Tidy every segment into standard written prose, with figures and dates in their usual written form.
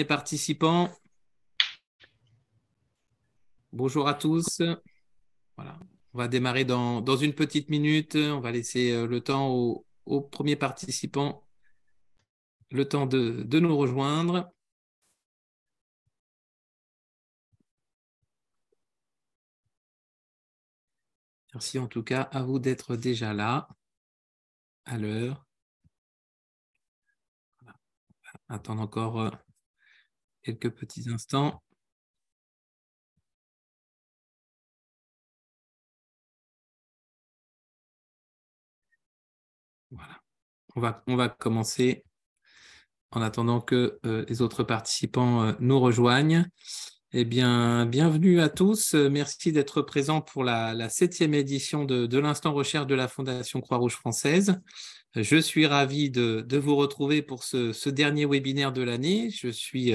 Participants, bonjour à tous. Voilà. On va démarrer dans une petite minute. On va laisser le temps aux premiers participants, le temps de nous rejoindre. Merci en tout cas à vous d'être déjà là, à l'heure. Attendre encore quelques petits instants. Voilà. On va commencer en attendant que les autres participants nous rejoignent. Eh bien, bienvenue à tous. Merci d'être présents pour la 7e édition de l'Instant Recherche de la Fondation Croix-Rouge française. Je suis ravi de vous retrouver pour ce dernier webinaire de l'année. Je suis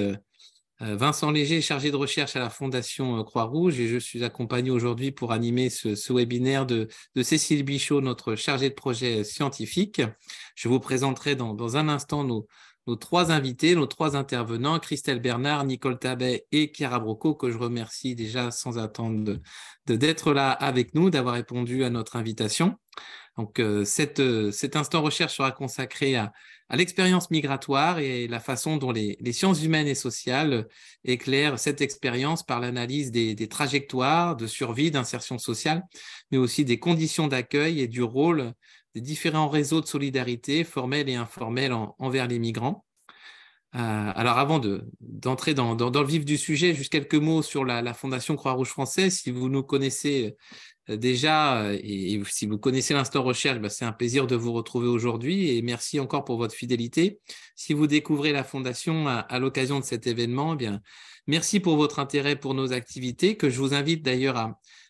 Vincent Léger, chargé de recherche à la Fondation Croix-Rouge, et je suis accompagné aujourd'hui pour animer ce webinaire de Cécile Bichot, notre chargée de projet scientifique. Je vous présenterai dans un instant nos trois invités, nos trois intervenants, Christelle Bernard, Nicole Tabet et Chiara Brocco, que je remercie déjà sans attendre d'être là avec nous, d'avoir répondu à notre invitation. Donc, cet instant recherche sera consacré à l'expérience migratoire et la façon dont les sciences humaines et sociales éclairent cette expérience par l'analyse des trajectoires de survie, d'insertion sociale, mais aussi des conditions d'accueil et du rôle des différents réseaux de solidarité formels et informels envers les migrants. Alors, avant d'entrer dans le vif du sujet, juste quelques mots sur la Fondation Croix-Rouge française. Si vous nous connaissez déjà, et si vous connaissez l'Instant Recherche, c'est un plaisir de vous retrouver aujourd'hui et merci encore pour votre fidélité. Si vous découvrez la Fondation à l'occasion de cet événement, merci pour votre intérêt pour nos activités, que je vous invite d'ailleurs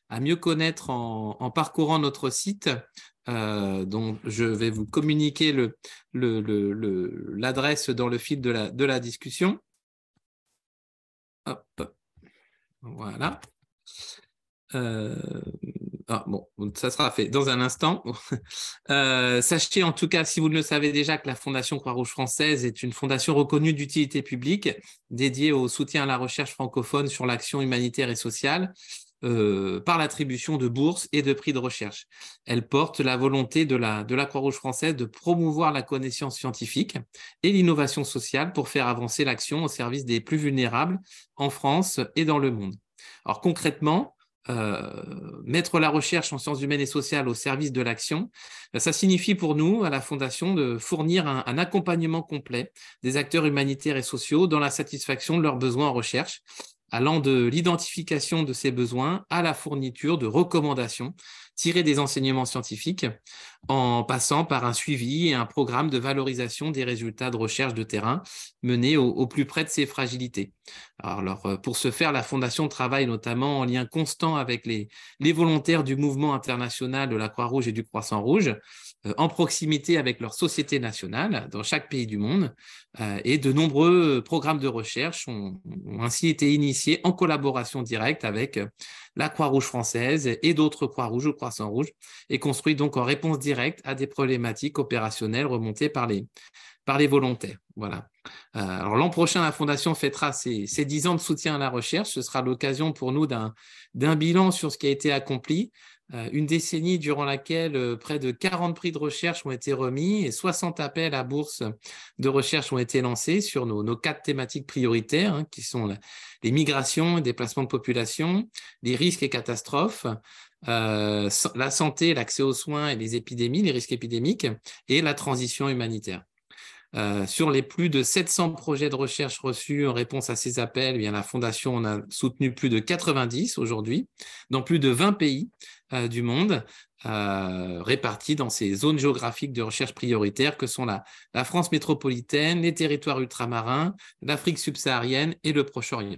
à mieux connaître en parcourant notre site, dont je vais vous communiquer l'adresse dans le fil de la discussion. Hop, voilà. Bon, ça sera fait dans un instant. Sachez en tout cas, si vous ne le savez déjà, que la Fondation Croix-Rouge française est une fondation reconnue d'utilité publique dédiée au soutien à la recherche francophone sur l'action humanitaire et sociale par l'attribution de bourses et de prix de recherche. Elle porte la volonté de la Croix-Rouge française de promouvoir la connaissance scientifique et l'innovation sociale pour faire avancer l'action au service des plus vulnérables en France et dans le monde. Alors concrètement, mettre la recherche en sciences humaines et sociales au service de l'action, ça signifie pour nous, à la Fondation, de fournir un accompagnement complet des acteurs humanitaires et sociaux dans la satisfaction de leurs besoins en recherche, allant de l'identification de ces besoins à la fourniture de recommandations tirées des enseignements scientifiques, en passant par un suivi et un programme de valorisation des résultats de recherche de terrain menés au plus près de ces fragilités. Alors, pour ce faire, la Fondation travaille notamment en lien constant avec les volontaires du mouvement international de la Croix-Rouge et du Croissant-Rouge, en proximité avec leurs sociétés nationales dans chaque pays du monde, et de nombreux programmes de recherche ont ainsi été initiés en collaboration directe avec la Croix-Rouge française et d'autres Croix-Rouge ou Croissant-Rouge, et construits donc en réponse directe à des problématiques opérationnelles remontées par les volontaires. Voilà. Alors l'an prochain, la Fondation fêtera ses 10 ans de soutien à la recherche. Ce sera l'occasion pour nous d'un bilan sur ce qui a été accompli. Une décennie durant laquelle près de 40 prix de recherche ont été remis et 60 appels à bourses de recherche ont été lancés sur nos 4 thématiques prioritaires, qui sont les migrations et déplacements de population, les risques et catastrophes, la santé, l'accès aux soins et les épidémies, les risques épidémiques, et la transition humanitaire. Sur les plus de 700 projets de recherche reçus en réponse à ces appels, la Fondation en a soutenu plus de 90 aujourd'hui, dans plus de 20 pays du monde, répartis dans ces zones géographiques de recherche prioritaires que sont la France métropolitaine, les territoires ultramarins, l'Afrique subsaharienne et le Proche-Orient.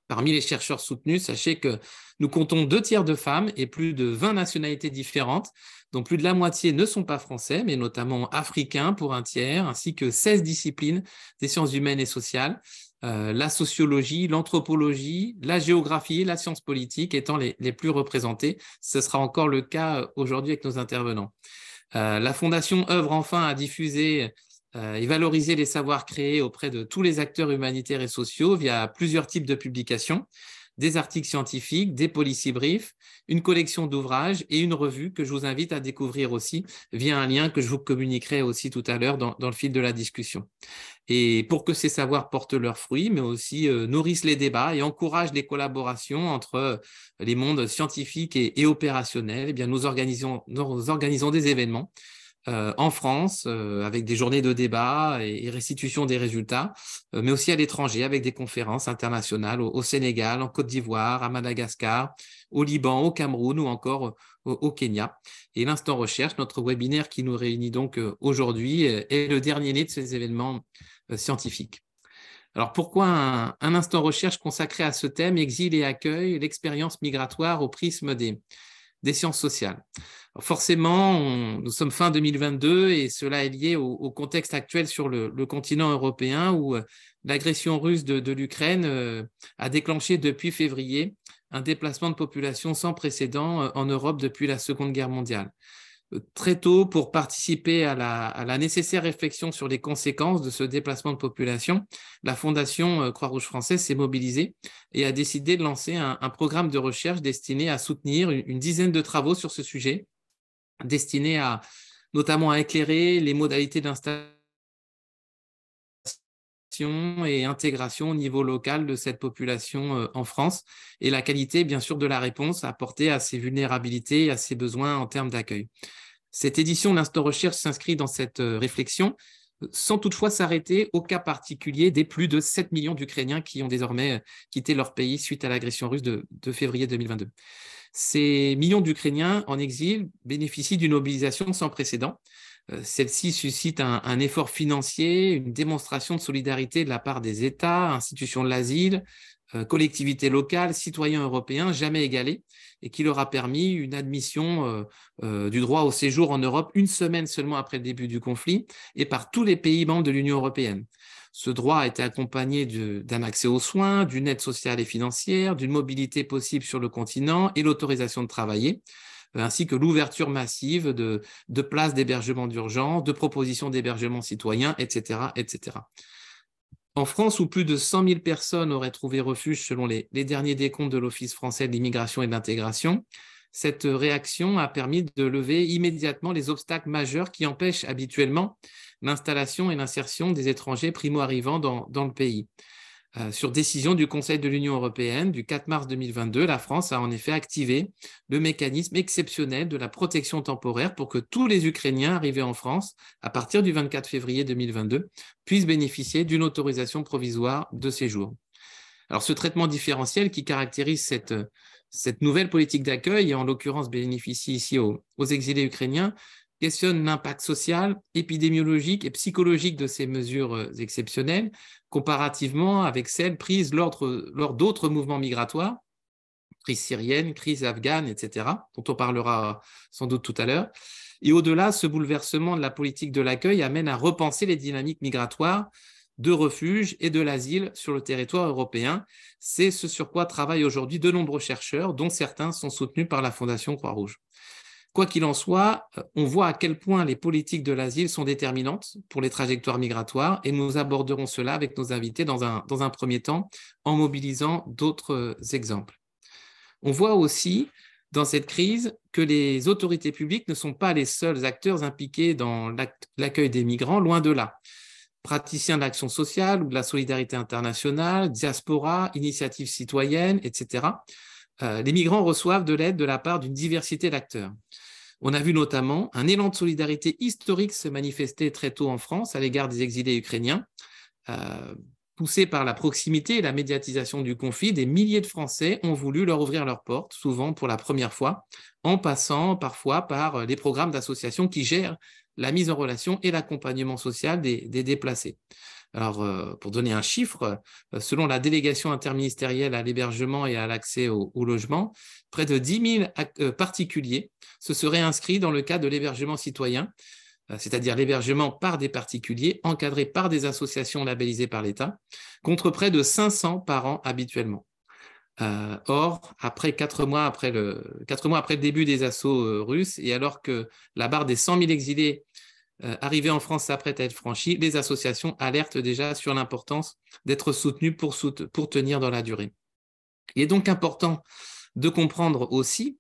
Parmi les chercheurs soutenus, sachez que nous comptons 2 tiers de femmes et plus de 20 nationalités différentes, dont plus de la moitié ne sont pas français, mais notamment africains pour 1 tiers, ainsi que 16 disciplines des sciences humaines et sociales, la sociologie, l'anthropologie, la géographie et la science politique étant les plus représentées. Ce sera encore le cas aujourd'hui avec nos intervenants. La Fondation œuvre enfin à diffuser et valoriser les savoirs créés auprès de tous les acteurs humanitaires et sociaux via plusieurs types de publications, des articles scientifiques, des policy briefs, une collection d'ouvrages et une revue que je vous invite à découvrir aussi via un lien que je vous communiquerai aussi tout à l'heure dans le fil de la discussion. Et pour que ces savoirs portent leurs fruits, mais aussi nourrissent les débats et encouragent les collaborations entre les mondes scientifiques et opérationnels, eh bien, nous organisons des événements en France, avec des journées de débat et restitution des résultats, mais aussi à l'étranger avec des conférences internationales au Sénégal, en Côte d'Ivoire, à Madagascar, au Liban, au Cameroun ou encore au Kenya. Et l'Instant Recherche, notre webinaire qui nous réunit donc aujourd'hui, est le dernier né de ces événements scientifiques. Alors pourquoi un Instant Recherche consacré à ce thème, exil et accueil, l'expérience migratoire au prisme des sciences sociales? Alors forcément, nous sommes fin 2022 et cela est lié au contexte actuel sur le continent européen où l'agression russe de l'Ukraine a déclenché depuis février un déplacement de population sans précédent en Europe depuis la Seconde Guerre mondiale. Très tôt, pour participer à la nécessaire réflexion sur les conséquences de ce déplacement de population, la Fondation Croix-Rouge française s'est mobilisée et a décidé de lancer un programme de recherche destiné à soutenir une dizaine de travaux sur ce sujet, destinés notamment à éclairer les modalités d'installation et intégration au niveau local de cette population en France et la qualité, bien sûr, de la réponse apportée à ces vulnérabilités et à ces besoins en termes d'accueil. Cette édition d'Instant Recherche s'inscrit dans cette réflexion sans toutefois s'arrêter au cas particulier des plus de 7 millions d'Ukrainiens qui ont désormais quitté leur pays suite à l'agression russe de février 2022. Ces millions d'Ukrainiens en exil bénéficient d'une mobilisation sans précédent. Celle-ci suscite un effort financier, une démonstration de solidarité de la part des États, institutions de l'asile, collectivités locales, citoyens européens, jamais égalés, et qui leur a permis une admission du droit au séjour en Europe une semaine seulement après le début du conflit, et par tous les pays membres de l'Union européenne. Ce droit a été accompagné d'un accès aux soins, d'une aide sociale et financière, d'une mobilité possible sur le continent et l'autorisation de travailler, ainsi que l'ouverture massive de places d'hébergement d'urgence, de propositions d'hébergement citoyen, etc., etc. En France, où plus de 100 000 personnes auraient trouvé refuge selon les derniers décomptes de l'Office français de l'immigration et de l'intégration, cette réaction a permis de lever immédiatement les obstacles majeurs qui empêchent habituellement l'installation et l'insertion des étrangers primo-arrivants dans le pays. Sur décision du Conseil de l'Union européenne du 4 mars 2022, la France a en effet activé le mécanisme exceptionnel de la protection temporaire pour que tous les Ukrainiens arrivés en France à partir du 24 février 2022 puissent bénéficier d'une autorisation provisoire de séjour. Alors ce traitement différentiel qui caractérise cette nouvelle politique d'accueil, et en l'occurrence bénéficie ici aux exilés ukrainiens, questionne l'impact social, épidémiologique et psychologique de ces mesures exceptionnelles, comparativement avec celles prises lors d'autres mouvements migratoires, crise syrienne, crise afghane, etc., dont on parlera sans doute tout à l'heure. Et au-delà, ce bouleversement de la politique de l'accueil amène à repenser les dynamiques migratoires de refuge et de l'asile sur le territoire européen. C'est ce sur quoi travaillent aujourd'hui de nombreux chercheurs, dont certains sont soutenus par la Fondation Croix-Rouge. Quoi qu'il en soit, on voit à quel point les politiques de l'asile sont déterminantes pour les trajectoires migratoires et nous aborderons cela avec nos invités dans un premier temps en mobilisant d'autres exemples. On voit aussi dans cette crise que les autorités publiques ne sont pas les seuls acteurs impliqués dans l'accueil des migrants, loin de là. Praticiens de l'action sociale ou de la solidarité internationale, diaspora, initiatives citoyennes, etc. Les migrants reçoivent de l'aide de la part d'une diversité d'acteurs. On a vu notamment un élan de solidarité historique se manifester très tôt en France à l'égard des exilés ukrainiens. Poussés par la proximité et la médiatisation du conflit, des milliers de Français ont voulu leur ouvrir leurs portes, souvent pour la première fois, en passant parfois par les programmes d'associations qui gèrent la mise en relation et l'accompagnement social des déplacés. Alors, pour donner un chiffre, selon la délégation interministérielle à l'hébergement et à l'accès au logement, près de 10 000 particuliers se seraient inscrits dans le cadre de l'hébergement citoyen, c'est-à-dire l'hébergement par des particuliers encadrés par des associations labellisées par l'État, contre près de 500 par an habituellement. Or, après 4 mois après le début des assauts russes, et alors que la barre des 100 000 exilés arrivée en France s'apprête à être franchie, les associations alertent déjà sur l'importance d'être soutenues pour tenir dans la durée. Il est donc important de comprendre aussi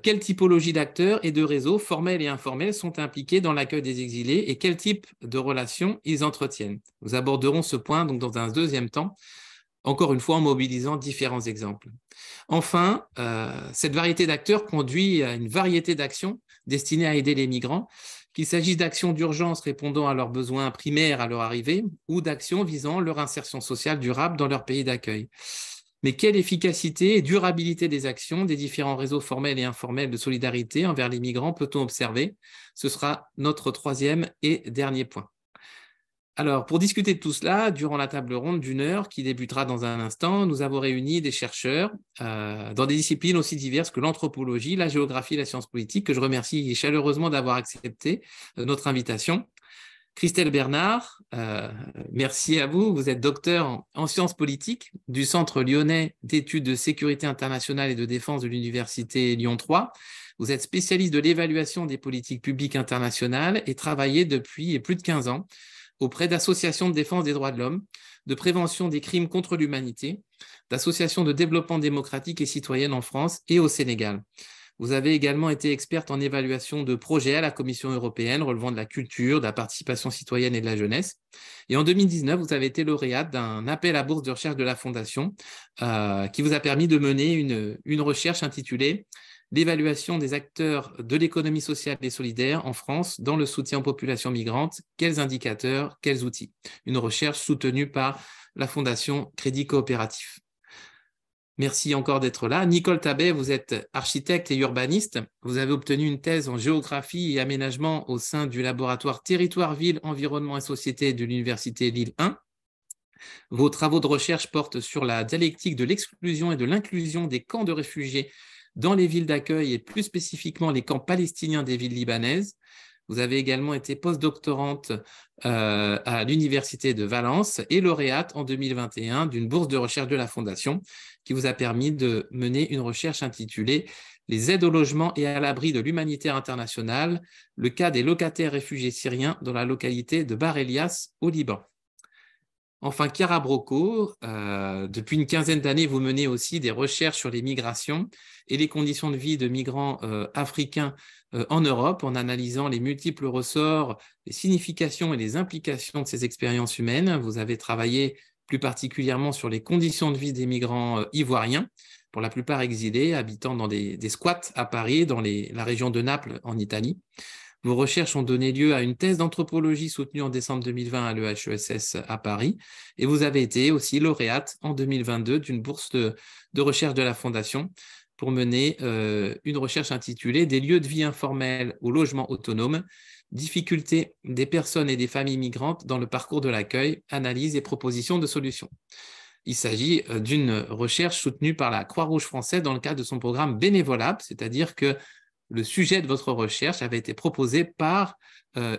quelle typologie d'acteurs et de réseaux formels et informels sont impliqués dans l'accueil des exilés et quel type de relations ils entretiennent. Nous aborderons ce point donc dans un deuxième temps, encore une fois en mobilisant différents exemples. Enfin, cette variété d'acteurs conduit à une variété d'actions destinées à aider les migrants, qu'il s'agisse d'actions d'urgence répondant à leurs besoins primaires à leur arrivée ou d'actions visant leur insertion sociale durable dans leur pays d'accueil. Mais quelle efficacité et durabilité des actions des différents réseaux formels et informels de solidarité envers les migrants peut-on observer? Ce sera notre troisième et dernier point. Alors, pour discuter de tout cela, durant la table ronde d'une heure qui débutera dans un instant, nous avons réuni des chercheurs dans des disciplines aussi diverses que l'anthropologie, la géographie et la science politique, que je remercie chaleureusement d'avoir accepté notre invitation. Christelle Bernard, merci à vous. Vous êtes docteur en sciences politiques du Centre lyonnais d'études de sécurité internationale et de défense de l'Université Lyon 3. Vous êtes spécialiste de l'évaluation des politiques publiques internationales et travaillez depuis plus de 15 ans auprès d'associations de défense des droits de l'homme, de prévention des crimes contre l'humanité, d'associations de développement démocratique et citoyenne en France et au Sénégal. Vous avez également été experte en évaluation de projets à la Commission européenne relevant de la culture, de la participation citoyenne et de la jeunesse. Et en 2019, vous avez été lauréate d'un appel à bourse de recherche de la Fondation qui vous a permis de mener une recherche intitulée « L'évaluation des acteurs de l'économie sociale et solidaire en France dans le soutien aux populations migrantes. Quels indicateurs, quels outils ?» Une recherche soutenue par la Fondation Crédit Coopératif. Merci encore d'être là. Nicole Tabet, vous êtes architecte et urbaniste. Vous avez obtenu une thèse en géographie et aménagement au sein du laboratoire Territoire, Ville, Environnement et Société de l'Université Lille 1. Vos travaux de recherche portent sur la dialectique de l'exclusion et de l'inclusion des camps de réfugiés dans les villes d'accueil et plus spécifiquement les camps palestiniens des villes libanaises. Vous avez également été postdoctorante à l'Université de Valence et lauréate en 2021 d'une bourse de recherche de la Fondation qui vous a permis de mener une recherche intitulée « Les aides au logement et à l'abri de l'humanitaire international, le cas des locataires réfugiés syriens dans la localité de Bar Elias au Liban ». Enfin, Chiara Brocco, depuis une quinzaine d'années, vous menez aussi des recherches sur les migrations et les conditions de vie de migrants africains en Europe, en analysant les multiples ressorts, les significations et les implications de ces expériences humaines. Vous avez travaillé plus particulièrement sur les conditions de vie des migrants ivoiriens, pour la plupart exilés, habitant dans des squats à Paris, dans la région de Naples en Italie. Vos recherches ont donné lieu à une thèse d'anthropologie soutenue en décembre 2020 à l'EHESS à Paris. Et vous avez été aussi lauréate en 2022 d'une bourse de recherche de la Fondation pour mener une recherche intitulée « Des lieux de vie informels au logement autonome, difficultés des personnes et des familles migrantes dans le parcours de l'accueil, analyse et propositions de solutions ». Il s'agit d'une recherche soutenue par la Croix-Rouge française dans le cadre de son programme Bénévolable, c'est-à-dire que le sujet de votre recherche avait été proposé par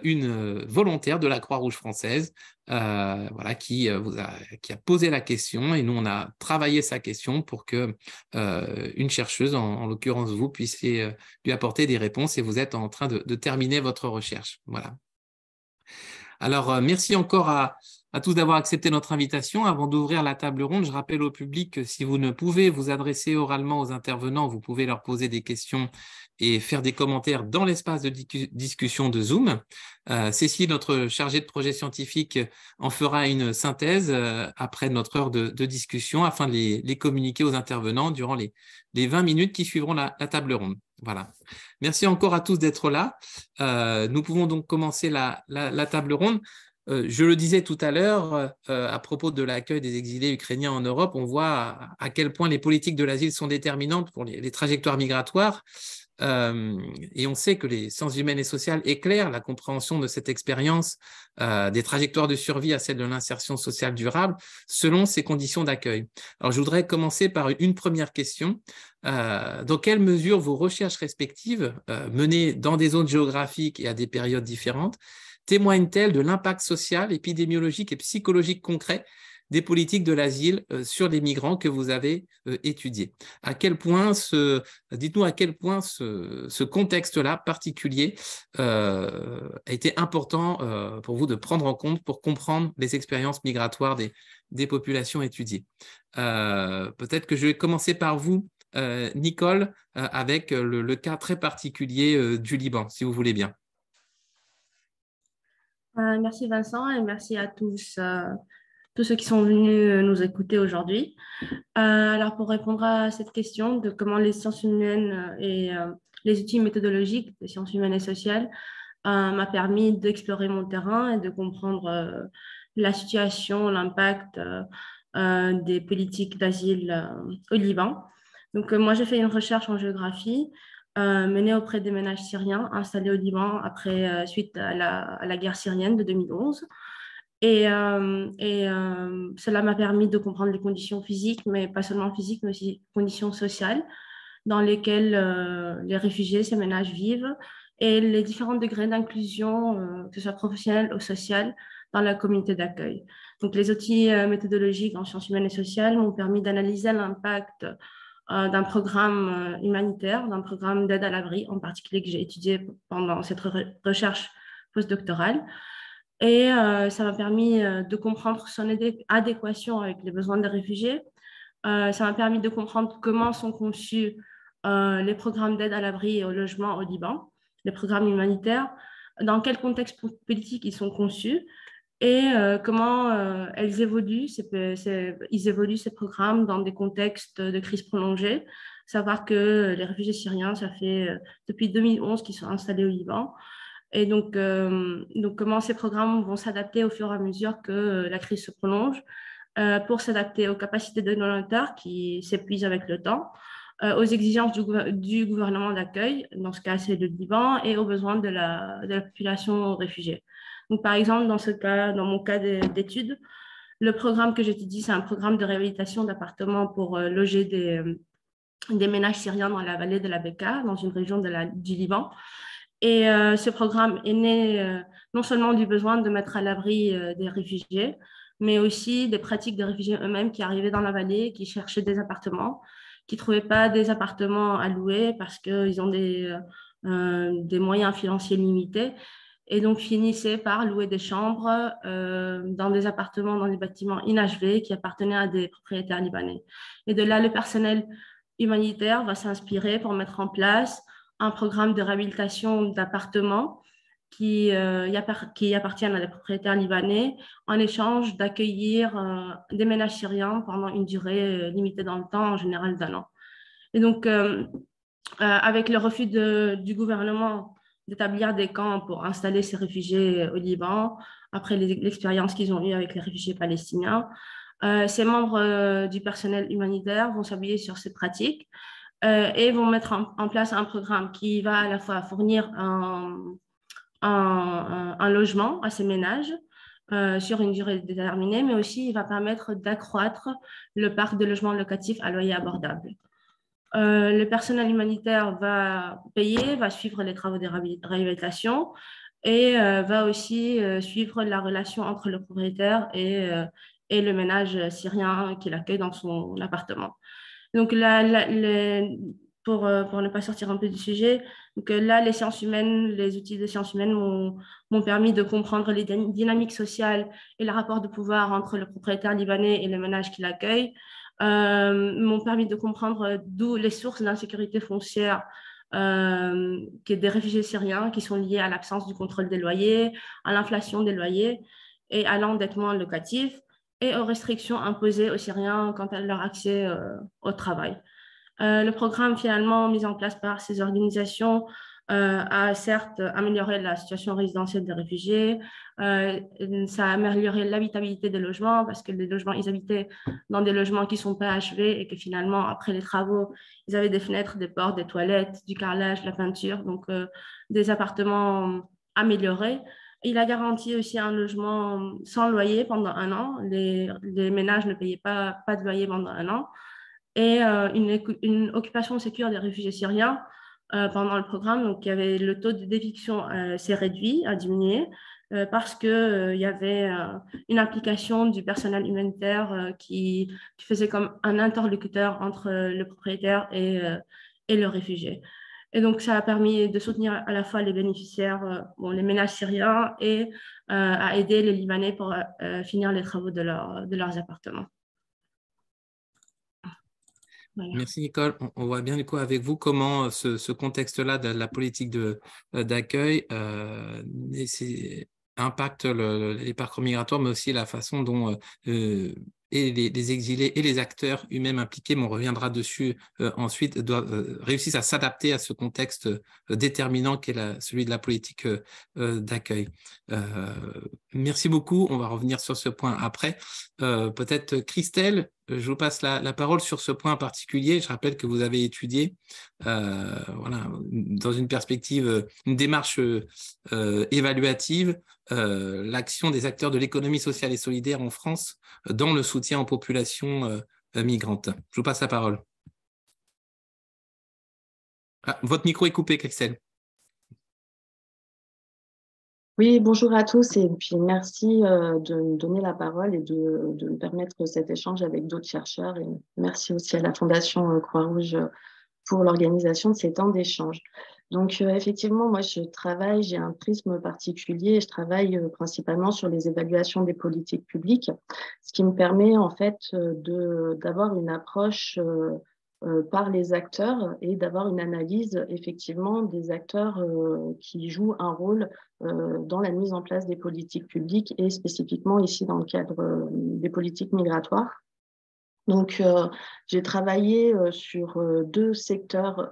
une volontaire de la Croix-Rouge française qui a posé la question et nous, on a travaillé sa question pour que une chercheuse, en l'occurrence vous, puissiez lui apporter des réponses et vous êtes en train de terminer votre recherche. Voilà. Alors, merci encore à tous d'avoir accepté notre invitation. Avant d'ouvrir la table ronde, je rappelle au public que si vous ne pouvez vous adresser oralement aux intervenants, vous pouvez leur poser des questions et faire des commentaires dans l'espace de discussion de Zoom. Cécile, notre chargée de projet scientifique, en fera une synthèse après notre heure de discussion afin de les communiquer aux intervenants durant les 20 minutes qui suivront la table ronde. Voilà. Merci encore à tous d'être là. Nous pouvons donc commencer la table ronde. Je le disais tout à l'heure, à propos de l'accueil des exilés ukrainiens en Europe, on voit à quel point les politiques de l'asile sont déterminantes pour les trajectoires migratoires. Et on sait que les sciences humaines et sociales éclairent la compréhension de cette expérience des trajectoires de survie à celle de l'insertion sociale durable selon ces conditions d'accueil. Alors, je voudrais commencer par une première question. Dans quelle mesure vos recherches respectives, menées dans des zones géographiques et à des périodes différentes, témoignent-elles de l'impact social, épidémiologique et psychologique concret des politiques de l'asile sur les migrants que vous avez étudiés. Dites-nous à quel point ce contexte-là particulier a été important pour vous de prendre en compte pour comprendre les expériences migratoires des populations étudiées. Peut-être que je vais commencer par vous, Nicole, avec le cas très particulier du Liban, si vous voulez bien. Merci Vincent et merci à tous ceux qui sont venus nous écouter aujourd'hui. Alors pour répondre à cette question de comment les sciences humaines et les outils méthodologiques des sciences humaines et sociales m'a permis d'explorer mon terrain et de comprendre la situation, l'impact des politiques d'asile au Liban. Donc moi j'ai fait une recherche en géographie menée auprès des ménages syriens installés au Liban suite à la guerre syrienne de 2011. Cela m'a permis de comprendre les conditions physiques, mais pas seulement physiques, mais aussi conditions sociales dans lesquelles les réfugiés, ces ménages vivent et les différents degrés d'inclusion, que ce soit professionnelle ou sociale, dans la communauté d'accueil. Donc, les outils méthodologiques en sciences humaines et sociales m'ont permis d'analyser l'impact d'un programme humanitaire, d'un programme d'aide à l'abri, en particulier que j'ai étudié pendant cette recherche postdoctorale. Et ça m'a permis de comprendre son adéquation avec les besoins des réfugiés. Ça m'a permis de comprendre comment sont conçus les programmes d'aide à l'abri et au logement au Liban, les programmes humanitaires, dans quel contexte politique ils sont conçus et comment ils évoluent ces programmes dans des contextes de crise prolongée. Savoir que les réfugiés syriens, ça fait depuis 2011 qu'ils sont installés au Liban. Et donc, comment ces programmes vont s'adapter au fur et à mesure que la crise se prolonge pour s'adapter aux capacités de donateurs qui s'épuisent avec le temps, aux exigences du gouvernement d'accueil, dans ce cas c'est le Liban, et aux besoins de la population réfugiée. Donc, par exemple, dans mon cas d'études, le programme que j'étudie, c'est un programme de réhabilitation d'appartements pour loger des ménages syriens dans la vallée de la Bekaa, dans une région du Liban. Et ce programme est né non seulement du besoin de mettre à l'abri des réfugiés, mais aussi des pratiques des réfugiés eux-mêmes qui arrivaient dans la vallée, qui cherchaient des appartements, qui ne trouvaient pas des appartements à louer parce qu'ils ont des moyens financiers limités et donc finissaient par louer des chambres dans des appartements, dans des bâtiments inachevés qui appartenaient à des propriétaires libanais. Et de là, le personnel humanitaire va s'inspirer pour mettre en place un programme de réhabilitation d'appartements qui appartiennent à des propriétaires libanais en échange d'accueillir des ménages syriens pendant une durée limitée dans le temps, en général d'un an. Et donc, avec le refus du gouvernement d'établir des camps pour installer ces réfugiés au Liban, après l'expérience qu'ils ont eue avec les réfugiés palestiniens, ces membres du personnel humanitaire vont s'appuyer sur ces pratiques et vont mettre en place un programme qui va à la fois fournir un logement à ces ménages sur une durée déterminée, mais aussi il va permettre d'accroître le parc de logements locatifs à loyer abordable. Le personnel humanitaire va payer, va suivre les travaux de réhabilitation et va aussi suivre la relation entre le propriétaire et le ménage syrien qui l'accueille dans son appartement. Donc pour ne pas sortir un peu du sujet, donc là, les sciences humaines, les outils de sciences humaines m'ont permis de comprendre les dynamiques sociales et le rapport de pouvoir entre le propriétaire libanais et le ménage qui l'accueille, m'ont permis de comprendre d'où les sources d'insécurité foncière des réfugiés syriens qui sont liées à l'absence du contrôle des loyers, à l'inflation des loyers et à l'endettement locatif et aux restrictions imposées aux Syriens quant à leur accès au travail. Le programme finalement mis en place par ces organisations a certes amélioré la situation résidentielle des réfugiés, ça a amélioré l'habitabilité des logements parce que les logements, ils habitaient dans des logements qui ne sont pas achevés et que finalement, après les travaux, ils avaient des fenêtres, des portes, des toilettes, du carrelage, de la peinture, donc des appartements améliorés. Il a garanti aussi un logement sans loyer pendant un an. Les ménages ne payaient pas de loyer pendant un an. Et une occupation sécure des réfugiés syriens pendant le programme. Donc, il y avait le taux d'éviction s'est réduit, a diminué. parce qu'il y avait une application du personnel humanitaire qui faisait comme un interlocuteur entre le propriétaire et le réfugié. Et donc, ça a permis de soutenir à la fois les bénéficiaires, les ménages syriens, et à aider les Libanais pour finir les travaux de leurs appartements. Voilà. Merci Nicole. On voit bien du coup avec vous comment ce contexte-là de la politique d'accueil impacte les parcours migratoires, mais aussi la façon dont et les exilés et les acteurs eux-mêmes impliqués, mais on reviendra dessus ensuite, réussissent à s'adapter à ce contexte déterminant qu'est celui de la politique d'accueil. Merci beaucoup. On va revenir sur ce point après. Peut-être Christelle, je vous passe la parole sur ce point particulier. Je rappelle que vous avez étudié voilà, dans une perspective, une démarche évaluative, l'action des acteurs de l'économie sociale et solidaire en France dans le soutien aux populations migrantes. Je vous passe la parole. Ah, votre micro est coupé, Christelle. Oui, bonjour à tous et puis merci de me donner la parole et de me permettre cet échange avec d'autres chercheurs. Et merci aussi à la Fondation Croix-Rouge pour l'organisation de ces temps d'échange. Donc effectivement, moi j'ai un prisme particulier et je travaille principalement sur les évaluations des politiques publiques, ce qui me permet en fait d'avoir une approche par les acteurs et d'avoir une analyse effectivement des acteurs qui jouent un rôle dans la mise en place des politiques publiques et spécifiquement ici dans le cadre des politiques migratoires. Donc, j'ai travaillé sur deux secteurs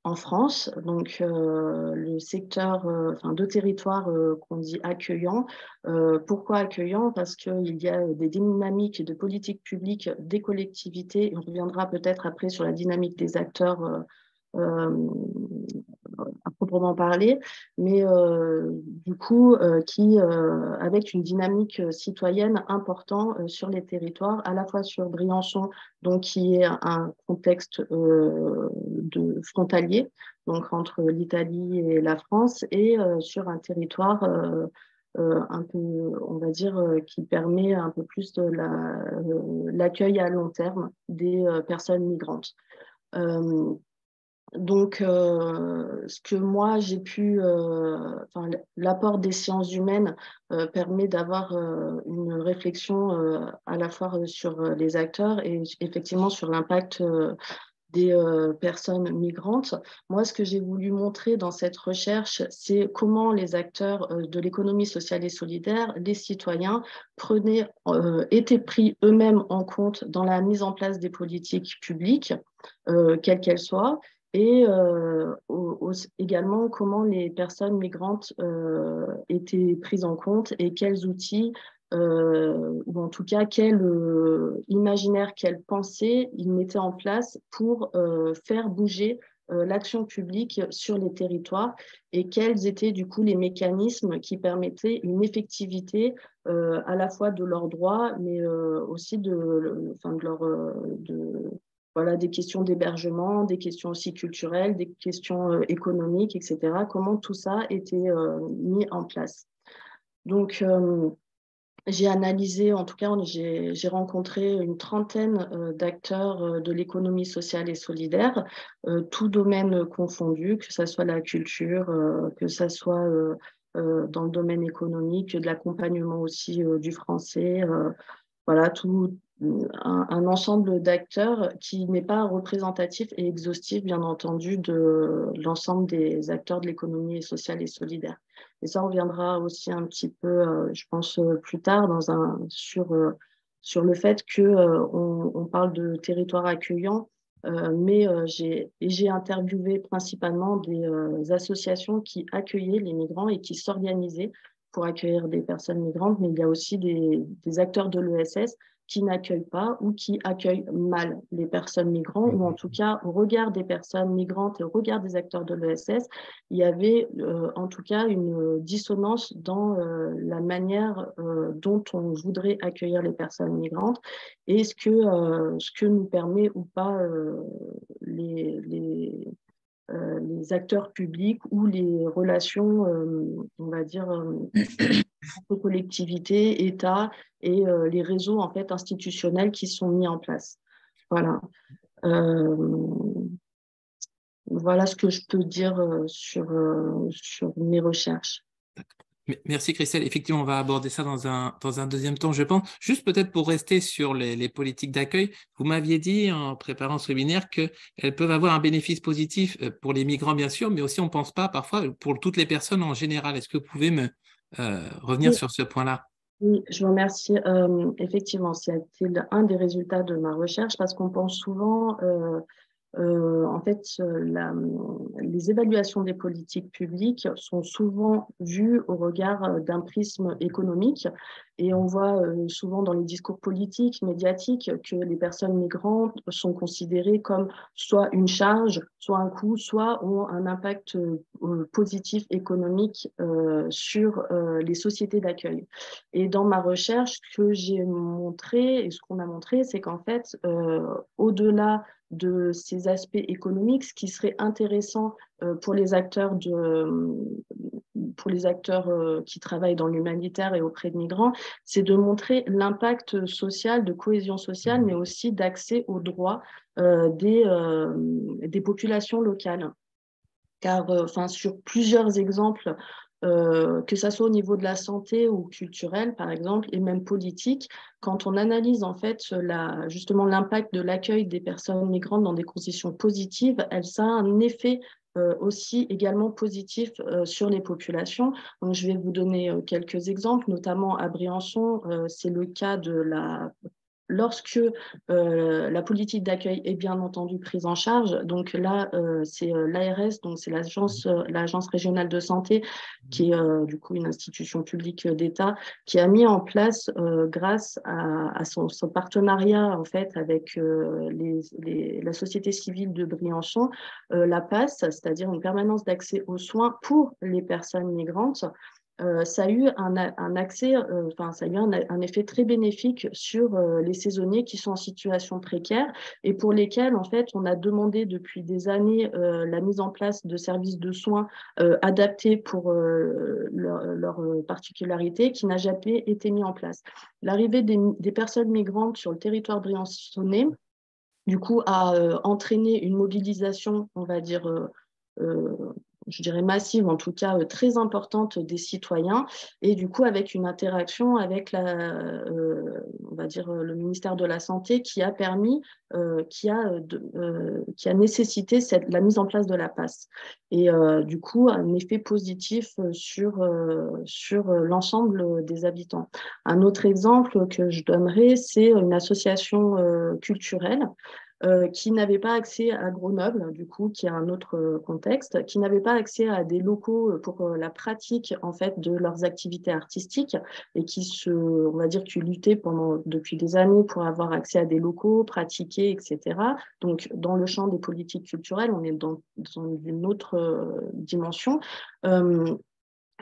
en France, donc le secteur, deux territoires qu'on dit accueillants. Pourquoi accueillants? Parce qu'il y a des dynamiques de politique publique des collectivités, et on reviendra peut-être après sur la dynamique des acteurs à proprement parler, mais du coup, avec une dynamique citoyenne importante sur les territoires, à la fois sur Briançon, donc qui est un contexte de frontalier, donc entre l'Italie et la France, et sur un territoire un peu, on va dire, qui permet un peu plus de l'accueil à long terme des personnes migrantes. Donc, ce que moi j'ai pu, l'apport des sciences humaines permet d'avoir une réflexion à la fois sur les acteurs et effectivement sur l'impact des personnes migrantes. Moi, ce que j'ai voulu montrer dans cette recherche, c'est comment les acteurs de l'économie sociale et solidaire, les citoyens, étaient pris eux-mêmes en compte dans la mise en place des politiques publiques, quelles qu'elles soient, et également comment les personnes migrantes étaient prises en compte et quels outils ou en tout cas quel imaginaire, quelle pensée ils mettaient en place pour faire bouger l'action publique sur les territoires et quels étaient du coup les mécanismes qui permettaient une effectivité à la fois de leurs droits, mais aussi voilà, des questions d'hébergement, des questions aussi culturelles, des questions économiques, etc. Comment tout ça était mis en place. Donc, j'ai analysé, en tout cas, j'ai rencontré une trentaine d'acteurs de l'économie sociale et solidaire, tout domaine confondu, que ce soit la culture, que ce soit dans le domaine économique, de l'accompagnement aussi du français, voilà, tout un ensemble d'acteurs qui n'est pas représentatif et exhaustif, bien entendu, de l'ensemble des acteurs de l'économie sociale et solidaire. Et ça, on reviendra aussi un petit peu, je pense, plus tard sur le fait qu'on parle de territoire accueillant, mais j'ai interviewé principalement des associations qui accueillaient les migrants et qui s'organisaient pour accueillir des personnes migrantes, mais il y a aussi des acteurs de l'ESS qui n'accueillent pas ou qui accueillent mal les personnes migrantes, ou en tout cas, au regard des personnes migrantes et au regard des acteurs de l'ESS, il y avait en tout cas une dissonance dans la manière dont on voudrait accueillir les personnes migrantes et ce que nous permet ou pas les acteurs publics ou les relations, on va dire, entre collectivités, États et les réseaux en fait institutionnels qui sont mis en place. Voilà. Voilà ce que je peux dire sur mes recherches. Merci Christelle. Effectivement, on va aborder ça dans un deuxième temps, je pense. Juste peut-être pour rester sur les politiques d'accueil, vous m'aviez dit en préparant ce webinaire qu'elles peuvent avoir un bénéfice positif pour les migrants, bien sûr, mais aussi on ne pense pas parfois pour toutes les personnes en général. Est-ce que vous pouvez me revenir Oui, sur ce point-là? oui, je vous remercie. Effectivement, c'est un des résultats de ma recherche parce qu'on pense souvent en fait, les évaluations des politiques publiques sont souvent vues au regard d'un prisme économique et on voit souvent dans les discours politiques, médiatiques, que les personnes migrantes sont considérées comme soit une charge, soit un coût, soit ont un impact positif économique sur les sociétés d'accueil. Et dans ma recherche, ce que j'ai montré et ce qu'on a montré, c'est qu'en fait, au-delà de ces aspects économiques, ce qui serait intéressant pour les acteurs qui travaillent dans l'humanitaire et auprès de migrants, c'est de montrer l'impact social, de cohésion sociale, mais aussi d'accès aux droits des populations locales. Car sur plusieurs exemples, que ça soit au niveau de la santé ou culturel, par exemple, et même politique, quand on analyse en fait justement l'impact de l'accueil des personnes migrantes dans des conditions positives, ça a un effet aussi également positif sur les populations. Donc, je vais vous donner quelques exemples, notamment à Briançon, c'est le cas de lorsque la politique d'accueil est bien entendu prise en charge. Donc là, c'est l'ARS, donc c'est l'agence régionale de santé, qui est du coup une institution publique d'État, qui a mis en place, grâce à son partenariat en fait avec la société civile de Briançon, la PASS, c'est-à-dire une permanence d'accès aux soins pour les personnes migrantes. Ça a eu un accès, ça a eu un effet très bénéfique sur les saisonniers qui sont en situation précaire et pour lesquels, en fait, on a demandé depuis des années la mise en place de services de soins adaptés pour leur particularité qui n'a jamais été mis en place. L'arrivée des personnes migrantes sur le territoire briançonnais, du coup, a entraîné une mobilisation, on va dire, je dirais massive, en tout cas très importante des citoyens, et du coup avec une interaction avec on va dire le ministère de la Santé qui a permis, qui a nécessité la mise en place de la PASS. Et du coup, un effet positif sur l'ensemble des habitants. Un autre exemple que je donnerai, c'est une association culturelle qui n'avaient pas accès à Grenoble, du coup, qui a un autre contexte, qui n'avaient pas accès à des locaux pour la pratique, en fait, de leurs activités artistiques et on va dire, qui luttaient depuis des années pour avoir accès à des locaux, pratiquer, etc. Donc, dans le champ des politiques culturelles, on est dans une autre dimension.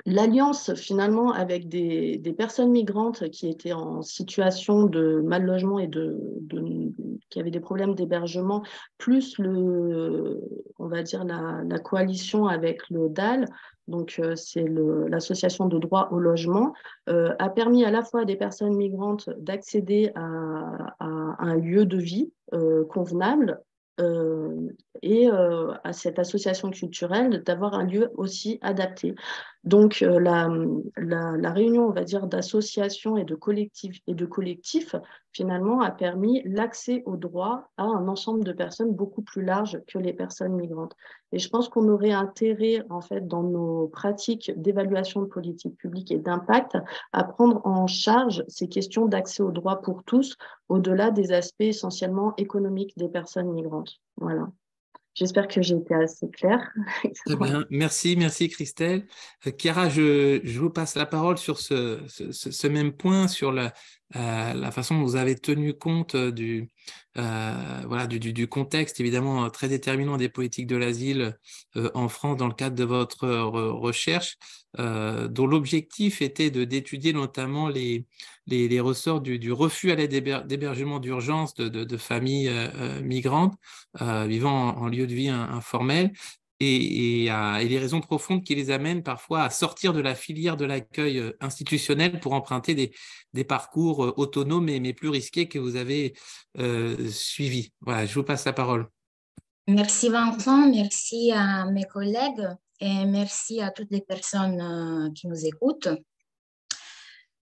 L'alliance finalement avec des personnes migrantes qui étaient en situation de mal logement et qui avaient des problèmes d'hébergement, plus on va dire la coalition avec le DAL, donc c'est l'association de droit au logement, a permis à la fois à des personnes migrantes d'accéder à un lieu de vie convenable, et à cette association culturelle d'avoir un lieu aussi adapté. Donc, la réunion, on va dire, d'associations et de collectifs, finalement, a permis l'accès au droit à un ensemble de personnes beaucoup plus large que les personnes migrantes. Et je pense qu'on aurait intérêt, en fait, dans nos pratiques d'évaluation de politique publique et d'impact, à prendre en charge ces questions d'accès au droit pour tous, au-delà des aspects essentiellement économiques des personnes migrantes. Voilà. J'espère que j'ai été assez claire. Très bien, merci Christelle. Chiara, je vous passe la parole sur ce même point, sur la façon dont vous avez tenu compte du contexte évidemment très déterminant des politiques de l'asile en France dans le cadre de votre recherche, dont l'objectif était d'étudier notamment les ressorts du refus à l'aide d'hébergement d'urgence de familles migrantes vivant en lieu de vie informel. et les raisons profondes qui les amènent parfois à sortir de la filière de l'accueil institutionnel pour emprunter des parcours autonomes mais plus risqués que vous avez suivis. Voilà, je vous passe la parole. Merci Vincent, merci à mes collègues et merci à toutes les personnes qui nous écoutent.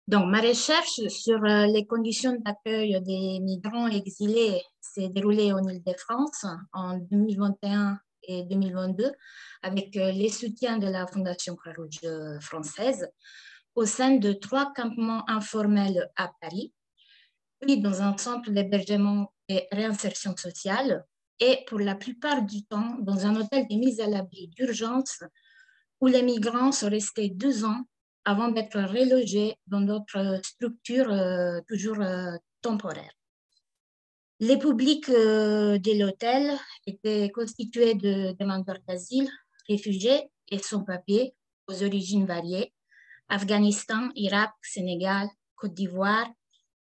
Donc, ma recherche sur les conditions d'accueil des migrants exilés s'est déroulée en Île-de-France en 2021 et 2022 avec les soutiens de la Fondation Croix-Rouge française au sein de 3 campements informels à Paris, puis dans un centre d'hébergement et réinsertion sociale et pour la plupart du temps dans un hôtel de mise à l'abri d'urgence où les migrants sont restés 2 ans avant d'être relogés dans d'autres structures toujours temporaires. Les publics de l'hôtel étaient constitués de demandeurs d'asile, réfugiés et sans-papiers aux origines variées, Afghanistan, Irak, Sénégal, Côte d'Ivoire,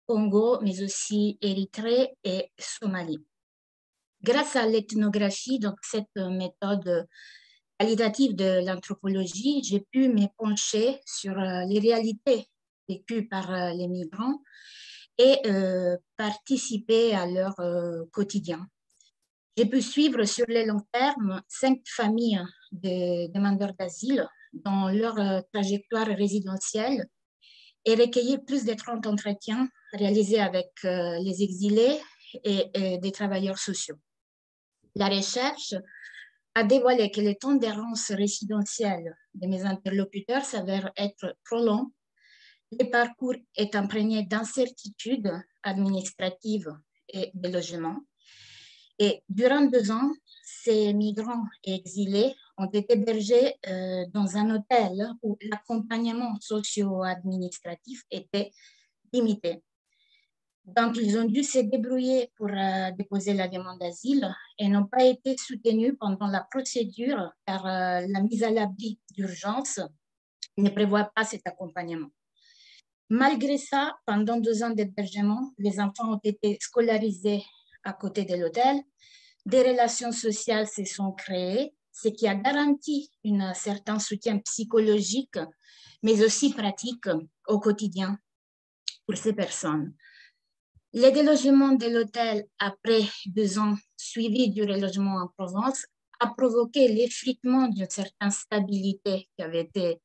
Congo, mais aussi Érythrée et Somalie. Grâce à l'ethnographie, donc cette méthode qualitative de l'anthropologie, j'ai pu me pencher sur les réalités vécues par les migrants et participer à leur quotidien. J'ai pu suivre sur le long terme 5 familles de demandeurs d'asile dans leur trajectoire résidentielle et recueillir plus de 30 entretiens réalisés avec les exilés et des travailleurs sociaux. La recherche a dévoilé que le temps d'errance résidentielle de mes interlocuteurs s'avère être trop long. Le parcours est imprégné d'incertitudes administratives et de logement. Et durant 2 ans, ces migrants et exilés ont été hébergés dans un hôtel où l'accompagnement socio-administratif était limité. Donc, ils ont dû se débrouiller pour déposer la demande d'asile et n'ont pas été soutenus pendant la procédure car la mise à l'abri d'urgence ne prévoit pas cet accompagnement. Malgré ça, pendant 2 ans d'hébergement, les enfants ont été scolarisés à côté de l'hôtel. Des relations sociales se sont créées, ce qui a garanti un certain soutien psychologique, mais aussi pratique au quotidien pour ces personnes. Le délogement de l'hôtel après 2 ans suivi du relogement en Provence a provoqué l'effritement d'une certaine stabilité qui avait été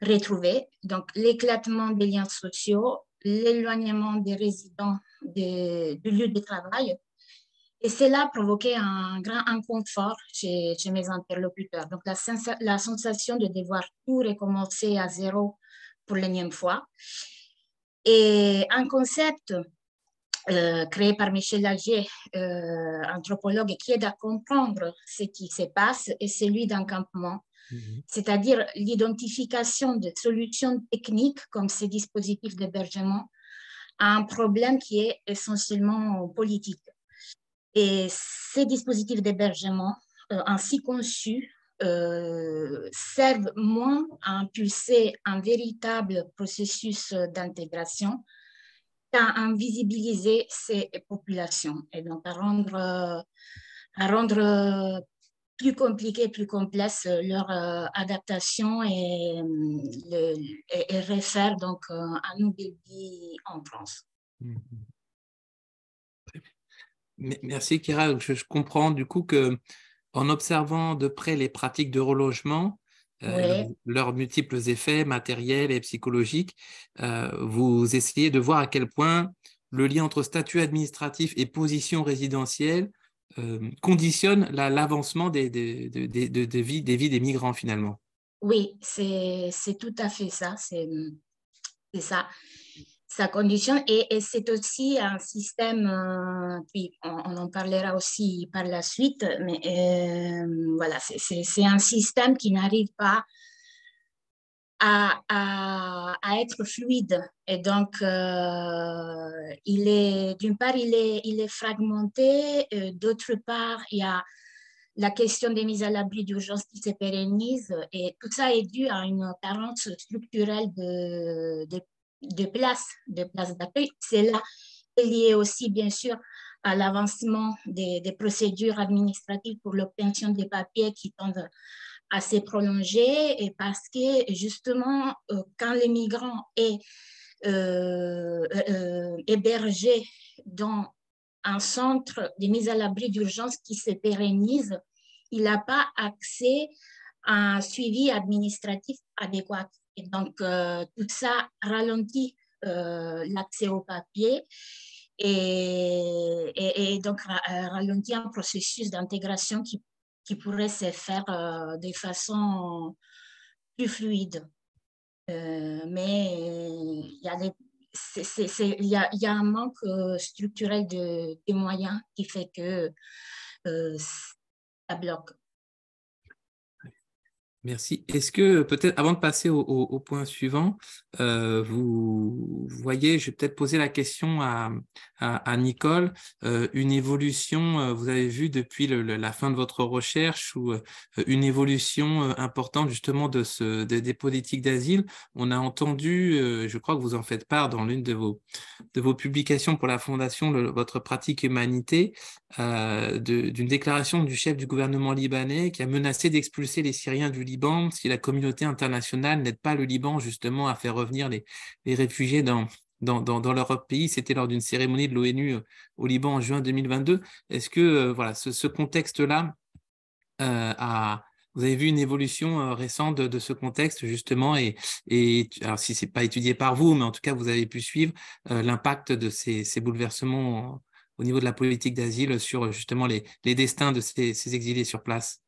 retrouvée, donc l'éclatement des liens sociaux, l'éloignement des résidents du lieu de travail, et cela a provoqué un grand inconfort chez mes interlocuteurs. Donc la sensation de devoir tout recommencer à zéro pour l'énième fois. Et un concept créé par Michel Lagier, anthropologue, qui aide à comprendre ce qui se passe, est celui d'un campement, c'est-à-dire l'identification de solutions techniques comme ces dispositifs d'hébergement à un problème qui est essentiellement politique. Et ces dispositifs d'hébergement, ainsi conçus, servent moins à impulser un véritable processus d'intégration qu'à invisibiliser ces populations et donc à rendre plus compliqué, plus complexe leur adaptation et refaire donc un nouvel vie en France. Merci Kira. Je comprends du coup que en observant de près les pratiques de relogement, leurs multiples effets matériels et psychologiques, vous essayez de voir à quel point le lien entre statut administratif et position résidentielle conditionne l'avancement des vies des migrants finalement. Oui, c'est tout à fait ça. C'est ça. Ça conditionne et c'est aussi un système, puis on en parlera aussi par la suite, mais voilà, c'est un système qui n'arrive pas à être fluide. Et donc, d'une part, il est fragmenté, d'autre part, il y a la question des mises à l'abri d'urgence qui se pérennise, et tout ça est dû à une carence structurelle de places d'accueil. C'est là est lié aussi, bien sûr, à l'avancement des procédures administratives pour l'obtention des papiers qui tendent à se prolonger, et parce que, justement, quand les migrants est hébergé dans un centre de mise à l'abri d'urgence qui se pérennise, il n'a pas accès à un suivi administratif adéquat. Et donc, tout ça ralentit l'accès au papier et donc ralentit un processus d'intégration qui pourrait se faire de façon plus fluide. Mais il y a un manque structurel de moyens qui fait que ça bloque. Merci. Est-ce que peut-être, avant de passer au point suivant, vous voyez, je vais peut-être poser la question à Nicole, une évolution, vous avez vu depuis la fin de votre recherche, ou une évolution importante justement des politiques d'asile. On a entendu, je crois que vous en faites part dans l'une de vos publications pour la Fondation, votre pratique humanité, d'une déclaration du chef du gouvernement libanais qui a menacé d'expulser les Syriens du Liban si la communauté internationale n'aide pas le Liban justement à faire revenir les réfugiés dans leur pays. C'était lors d'une cérémonie de l'ONU au Liban en juin 2022. Est-ce que voilà, ce contexte-là vous avez vu une évolution récente de ce contexte justement, et alors si c'est pas étudié par vous, mais en tout cas vous avez pu suivre l'impact de ces bouleversements au niveau de la politique d'asile sur justement les destins de ces exilés sur place?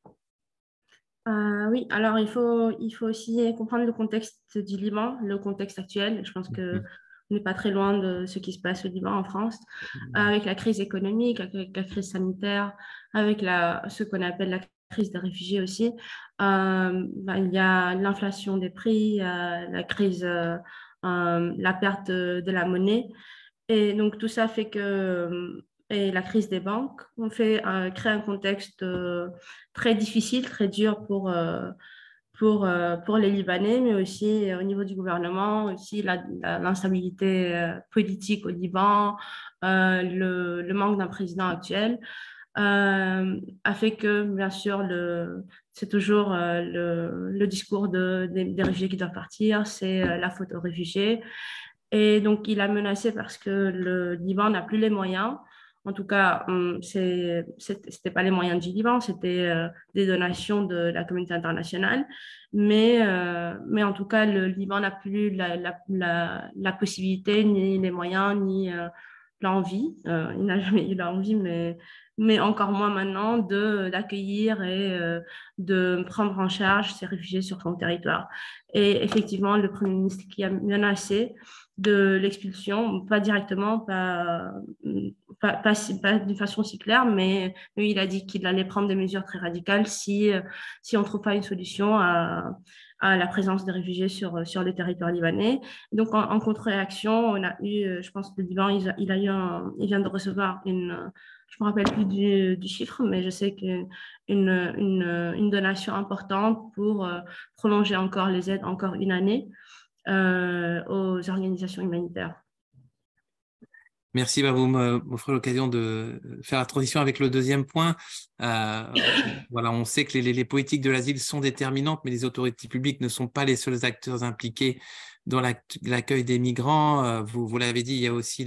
Oui, alors il faut aussi comprendre le contexte du Liban, le contexte actuel. Je pense qu'on n'est pas très loin de ce qui se passe au Liban, en France, avec la crise économique, avec la crise sanitaire, avec ce qu'on appelle la crise des réfugiés aussi. Il y a l'inflation des prix, la crise, la perte de la monnaie. Et donc tout ça fait que, et la crise des banques, on fait créer un contexte très difficile, très dur pour les Libanais, mais aussi au niveau du gouvernement, aussi l'instabilité politique au Liban, le manque d'un président actuel, a fait que, bien sûr, c'est toujours le discours des réfugiés qui doivent partir, c'est la faute aux réfugiés. Et donc, il a menacé parce que le Liban n'a plus les moyens. En tout cas, c'était pas les moyens du Liban, c'était des donations de la communauté internationale. Mais en tout cas, le Liban n'a plus la possibilité, ni les moyens, ni l'envie. Il n'a jamais eu l'envie, mais encore moins maintenant d'accueillir et de prendre en charge ces réfugiés sur son territoire. Et effectivement, le Premier ministre qui a menacé de l'expulsion, pas directement, pas d'une façon si claire, mais il a dit qu'il allait prendre des mesures très radicales si on ne trouve pas une solution à la présence des réfugiés sur le territoire libanais. Donc, en contre-réaction, on a eu, je pense que le Liban, il vient de recevoir je ne me rappelle plus du chiffre, mais je sais une donation importante pour prolonger encore les aides encore une année aux organisations humanitaires. Merci, vous m'offrez l'occasion de faire la transition avec le deuxième point. Voilà, on sait que les politiques de l'asile sont déterminantes, mais les autorités publiques ne sont pas les seuls acteurs impliqués dans l'accueil des migrants. Vous l'avez dit, il y a aussi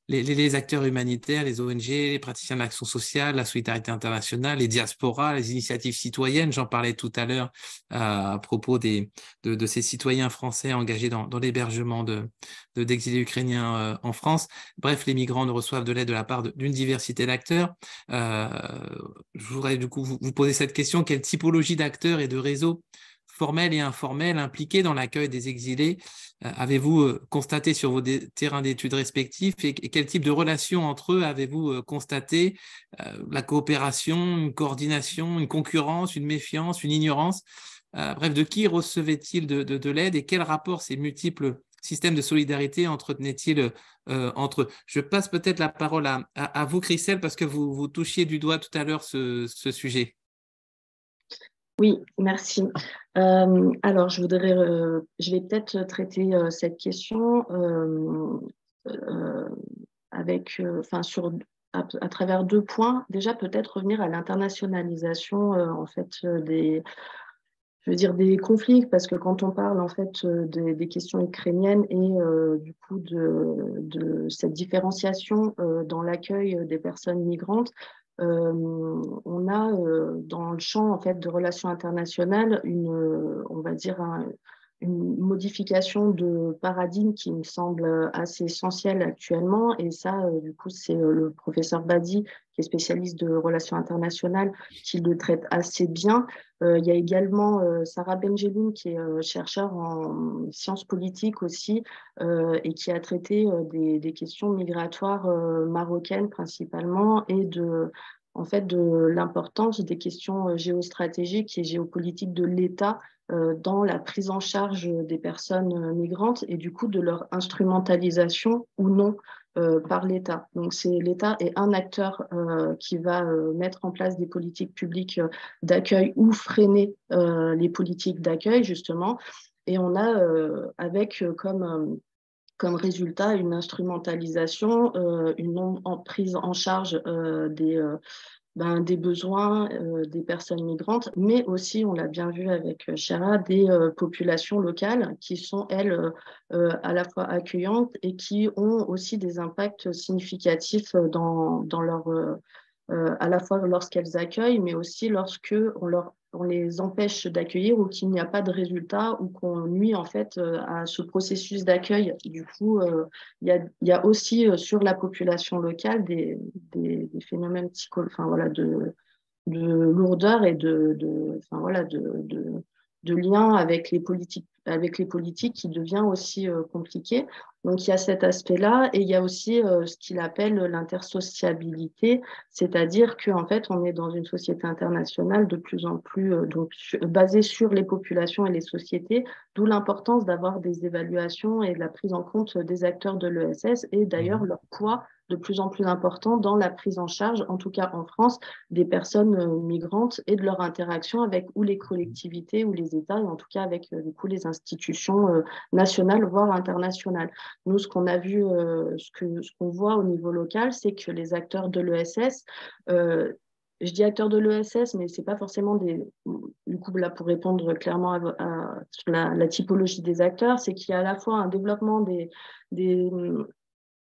les acteurs humanitaires, les ONG, les praticiens de l'action sociale, la solidarité internationale, les diasporas, les initiatives citoyennes. J'en parlais tout à l'heure à propos de ces citoyens français engagés dans l'hébergement d'exilés ukrainiens en France. Bref, les migrants ne reçoivent de l'aide de la part d'une diversité d'acteurs. Je voudrais du coup vous poser cette question: quelle typologie d'acteurs et de réseaux formels et informels impliqués dans l'accueil des exilés avez-vous constaté sur vos terrains d'études respectifs, et quel type de relations entre eux avez-vous constaté? La coopération, une coordination, une concurrence, une méfiance, une ignorance? Bref, de qui recevait-il de l'aide, et quel rapport ces multiples systèmes de solidarité entretenaient-ils entre eux? Je passe peut-être la parole à vous, Christelle, parce que vous touchiez du doigt tout à l'heure ce sujet. Oui, merci. Alors, je vais peut-être traiter cette question à travers 2 points. Déjà, peut-être revenir à l'internationalisation en fait, des conflits, parce que quand on parle en fait des questions ukrainiennes et du coup de cette différenciation dans l'accueil des personnes migrantes, on a dans le champ en fait de relations internationales on va dire une modification de paradigme qui me semble assez essentielle actuellement. Et ça, du coup, c'est le professeur Badi, qui est spécialiste de relations internationales, qui le traite assez bien. Il y a également Sarah Benjeloun, qui est chercheur en sciences politiques aussi, et qui a traité des questions migratoires marocaines principalement, et en fait, de l'importance des questions géostratégiques et géopolitiques de l'État dans la prise en charge des personnes migrantes, et du coup de leur instrumentalisation ou non par l'État. Donc l'État est un acteur qui va mettre en place des politiques publiques d'accueil ou freiner les politiques d'accueil, justement. Et on a avec comme résultat une instrumentalisation, une prise en charge des besoins des personnes migrantes, mais aussi, on l'a bien vu avec Chera, des populations locales qui sont, elles, à la fois accueillantes et qui ont aussi des impacts significatifs dans leur, à la fois lorsqu'elles accueillent, mais aussi lorsque on les empêche d'accueillir, ou qu'il n'y a pas de résultat, ou qu'on nuit en fait à ce processus d'accueil. Du coup, il y a aussi sur la population locale des phénomènes de lourdeur et de lien avec les politiques qui devient aussi compliqué. Donc, il y a cet aspect-là, et il y a aussi ce qu'il appelle l'intersociabilité, c'est-à-dire qu'en fait, on est dans une société internationale de plus en plus basée sur les populations et les sociétés, d'où l'importance d'avoir des évaluations et de la prise en compte des acteurs de l'ESS, et d'ailleurs leur poids de plus en plus important dans la prise en charge, en tout cas en France, des personnes migrantes, et de leur interaction avec ou les collectivités ou les États, et en tout cas avec du coup les institutions nationales, voire internationales. Nous, ce qu'on a vu, ce qu'on voit au niveau local, c'est que les acteurs de l'ESS, je dis acteurs de l'ESS, mais c'est pas forcément du coup, là, pour répondre clairement sur la typologie des acteurs, c'est qu'il y a à la fois un développement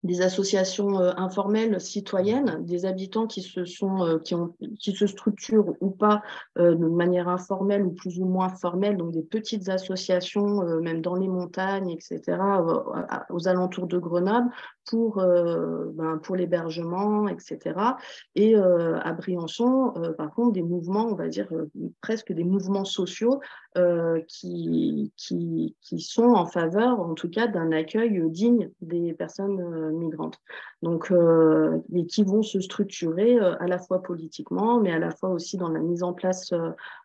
des associations informelles citoyennes, des habitants qui se structurent ou pas de manière informelle ou plus ou moins formelle, donc des petites associations, même dans les montagnes, etc., aux alentours de Grenoble, pour l'hébergement, etc. Et à Briançon, par contre, des mouvements, on va dire presque des mouvements sociaux qui sont en faveur, en tout cas, d'un accueil digne des personnes migrantes. Donc, et qui vont se structurer à la fois politiquement, mais à la fois aussi dans la mise en place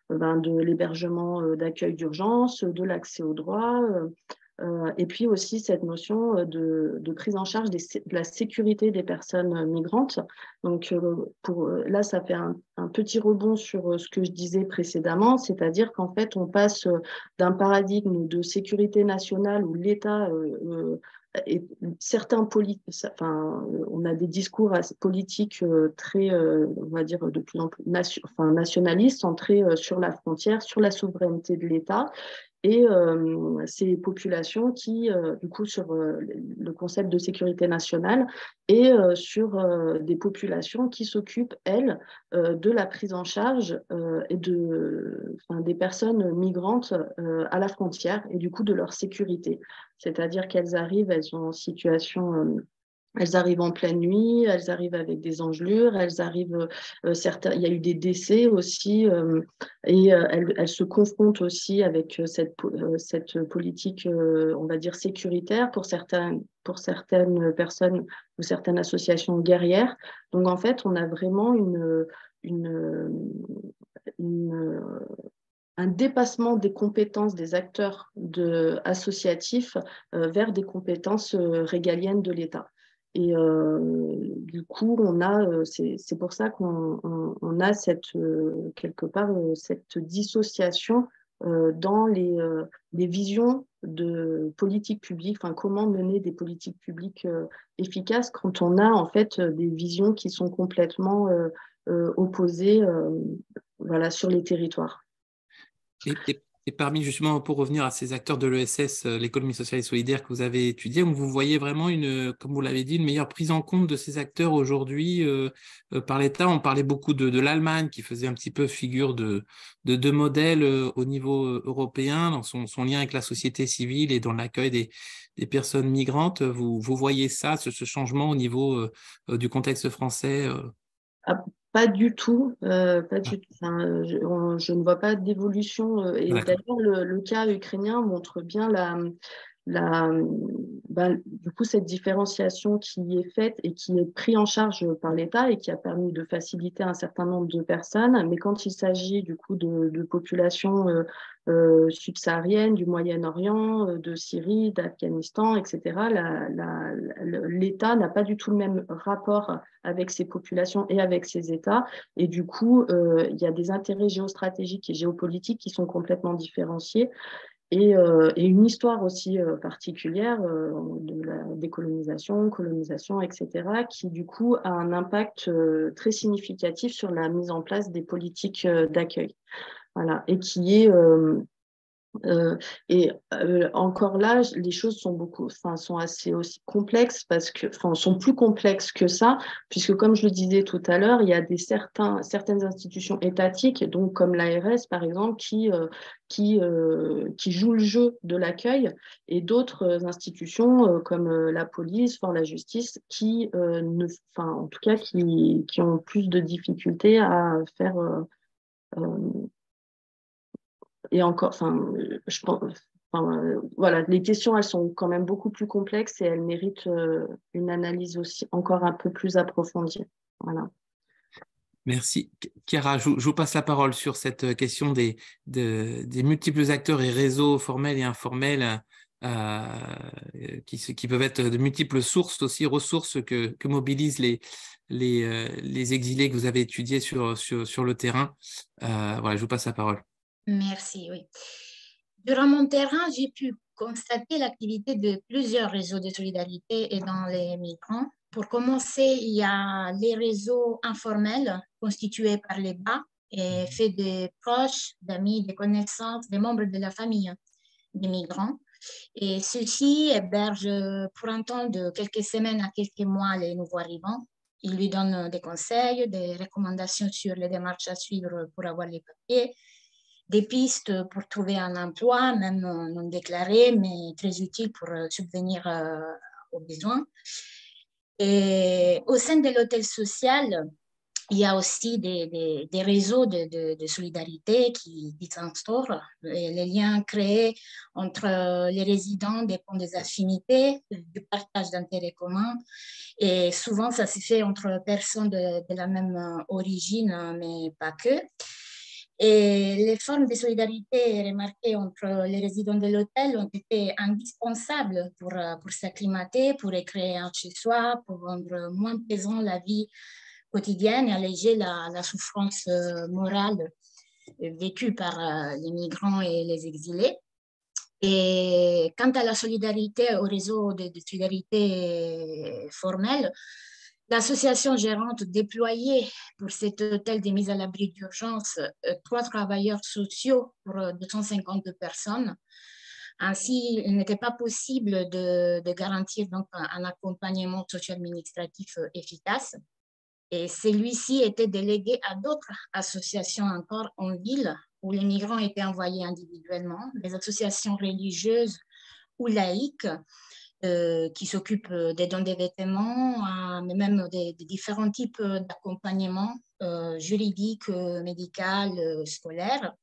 de l'hébergement d'accueil d'urgence, de l'accès aux droits, et puis aussi cette notion de prise en charge de la sécurité des personnes migrantes. Donc là, ça fait un petit rebond sur ce que je disais précédemment, c'est-à-dire qu'en fait, on passe d'un paradigme de sécurité nationale où l'État et on a des discours politiques très, on va dire, de plus en plus nationalistes, centrés sur la frontière, sur la souveraineté de l'État. Et ces populations qui, du coup, sur le concept de sécurité nationale, et sur des populations qui s'occupent, elles, de la prise en charge des personnes migrantes à la frontière, et du coup de leur sécurité. C'est-à-dire qu'elles arrivent, elles sont en situation... elles arrivent en pleine nuit, elles arrivent avec des engelures, elles arrivent, il y a eu des décès aussi, et elles se confrontent aussi avec cette politique, on va dire, sécuritaire pour certaines personnes ou certaines associations guerrières. Donc, en fait, on a vraiment un dépassement des compétences des acteurs associatifs vers des compétences régaliennes de l'État. Et du coup, c'est pour ça qu'on a quelque part cette dissociation dans les visions de politique publique, enfin, comment mener des politiques publiques efficaces quand on a en fait des visions qui sont complètement opposées voilà, sur les territoires. Et parmi, justement, pour revenir à ces acteurs de l'ESS, l'économie sociale et solidaire que vous avez étudié, vous voyez vraiment, comme vous l'avez dit, une meilleure prise en compte de ces acteurs aujourd'hui par l'État. On parlait beaucoup de l'Allemagne qui faisait un petit peu figure de modèle au niveau européen dans son lien avec la société civile et dans l'accueil des personnes migrantes. Vous voyez ça, ce changement au niveau du contexte français Ah, pas du tout, pas du tout. Enfin, je ne vois pas d'évolution. Et d'ailleurs, le cas ukrainien montre bien du coup, cette différenciation qui est faite et qui est prise en charge par l'État et qui a permis de faciliter un certain nombre de personnes. Mais quand il s'agit du coup de populations subsahariennes, du Moyen-Orient, de Syrie, d'Afghanistan, etc., l'État n'a pas du tout le même rapport avec ces populations et avec ces États. Et du coup, il y a des intérêts géostratégiques et géopolitiques qui sont complètement différenciés. Et une histoire aussi particulière de la décolonisation, colonisation, etc., qui du coup a un impact très significatif sur la mise en place des politiques d'accueil. Voilà. Et qui est encore là, les choses sont assez aussi complexes sont plus complexes que ça, puisque comme je le disais tout à l'heure, il y a certaines institutions étatiques, donc comme l'ARS par exemple, qui jouent le jeu de l'accueil, et d'autres institutions comme la police, la justice, en tout cas, qui ont plus de difficultés à faire. Et encore, je pense, voilà, les questions, elles sont quand même beaucoup plus complexes et elles méritent une analyse aussi encore un peu plus approfondie. Voilà. Merci. Chiara, je vous passe la parole sur cette question des multiples acteurs et réseaux formels et informels qui peuvent être de multiples sources aussi, ressources que mobilisent les exilés que vous avez étudiés sur le terrain. Voilà, je vous passe la parole. Merci, oui. Durant mon terrain, j'ai pu constater l'activité de plusieurs réseaux de solidarité aidant les migrants. Pour commencer, il y a les réseaux informels constitués par les BA et faits des proches, d'amis, des connaissances, des membres de la famille des migrants. Et ceux-ci hébergent pour un temps de quelques semaines à quelques mois les nouveaux arrivants. Ils lui donnent des conseils, des recommandations sur les démarches à suivre pour avoir les papiers, des pistes pour trouver un emploi, même non déclaré, mais très utile pour subvenir aux besoins. Et au sein de l'hôtel social, il y a aussi des réseaux de solidarité qui s'instaurent. Les liens créés entre les résidents dépendent des affinités, du partage d'intérêts communs. Et souvent, ça se fait entre personnes de la même origine, mais pas que. Et les formes de solidarité remarquées entre les résidents de l'hôtel ont été indispensables pour s'acclimater, pour créer un chez-soi, pour rendre moins pesant la vie quotidienne et alléger la souffrance morale vécue par les migrants et les exilés. Et quant à la solidarité, au réseau de solidarité formelle, l'association gérante déployait pour cet hôtel de mise à l'abri d'urgence 3 travailleurs sociaux pour 250 personnes. Ainsi, il n'était pas possible de garantir donc un accompagnement socio-administratif efficace. Et celui-ci était délégué à d'autres associations encore en ville où les migrants étaient envoyés individuellement, des associations religieuses ou laïques qui s'occupent des dons des vêtements, mais même des différents types d'accompagnement juridique, médical, scolaire.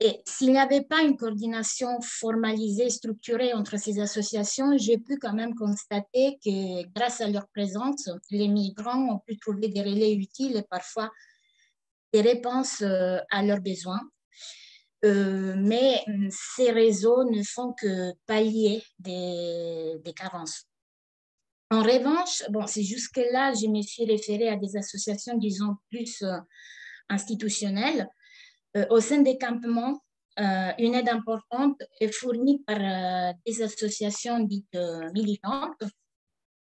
Et s'il n'y avait pas une coordination formalisée, structurée entre ces associations, j'ai pu quand même constater que grâce à leur présence, les migrants ont pu trouver des relais utiles et parfois des réponses à leurs besoins. Mais ces réseaux ne font que pallier des carences. En revanche, c'est jusque-là, je me suis référée à des associations, disons, plus institutionnelles. Au sein des campements, une aide importante est fournie par des associations dites militantes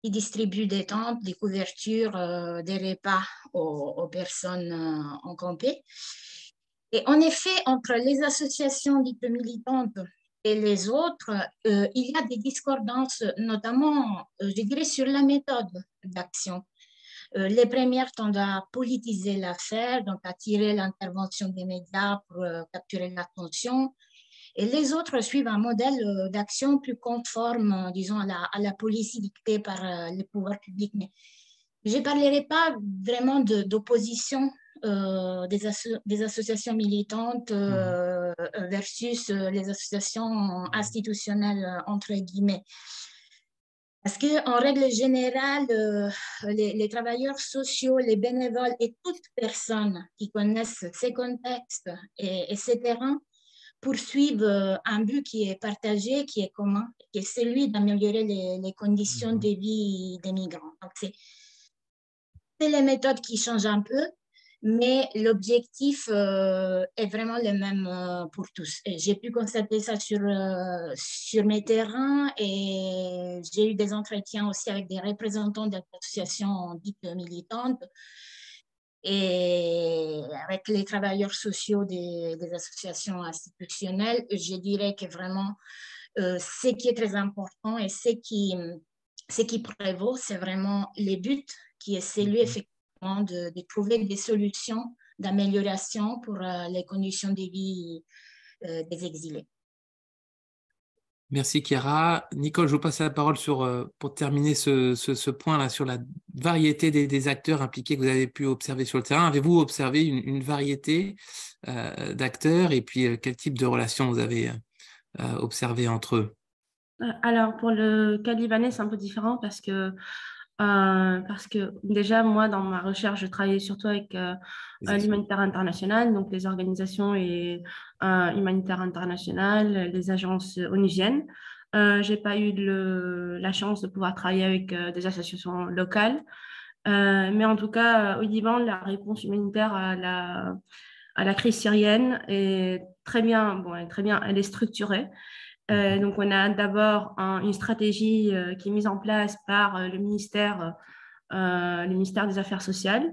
qui distribuent des tentes, des couvertures, des repas aux personnes en campé. Et en effet, entre les associations dites militantes et les autres, il y a des discordances, notamment, je dirais, sur la méthode d'action. Les premières tendent à politiser l'affaire, donc attirer l'intervention des médias pour capturer l'attention. Et les autres suivent un modèle d'action plus conforme, disons, à la politique dictée par les pouvoirs publics. Mais je ne parlerai pas vraiment d'opposition des associations militantes versus les associations institutionnelles, entre guillemets. Parce qu'en règle générale, les travailleurs sociaux, les bénévoles et toute personne qui connaissent ces contextes et ces terrains poursuivent un but qui est partagé, qui est commun, qui est celui d'améliorer les conditions de vie des migrants. Donc, c'est les méthodes qui changent un peu, mais l'objectif est vraiment le même pour tous. J'ai pu constater ça sur mes terrains et j'ai eu des entretiens aussi avec des représentants d'associations dites militantes et avec les travailleurs sociaux des associations institutionnelles. Je dirais que vraiment, ce qui est très important et ce qui prévaut, c'est vraiment les buts qui est celui effectivement de trouver des solutions d'amélioration pour les conditions de vie des exilés. Merci Chiara. Nicole, je vous passe la parole pour terminer ce point-là sur la variété des acteurs impliqués que vous avez pu observer sur le terrain. Avez-vous observé une variété d'acteurs et puis quel type de relations vous avez observé entre eux? Alors, pour le cas libanais, c'est un peu différent parce que déjà, moi, dans ma recherche, je travaillais surtout avec l'humanitaire international, donc les organisations humanitaires internationales, les agences onusiennes. Je n'ai pas eu la chance de pouvoir travailler avec des associations locales, mais en tout cas, au Liban, la réponse humanitaire à la crise syrienne est très bien, elle est structurée. Donc, on a d'abord une stratégie qui est mise en place par le ministère des Affaires sociales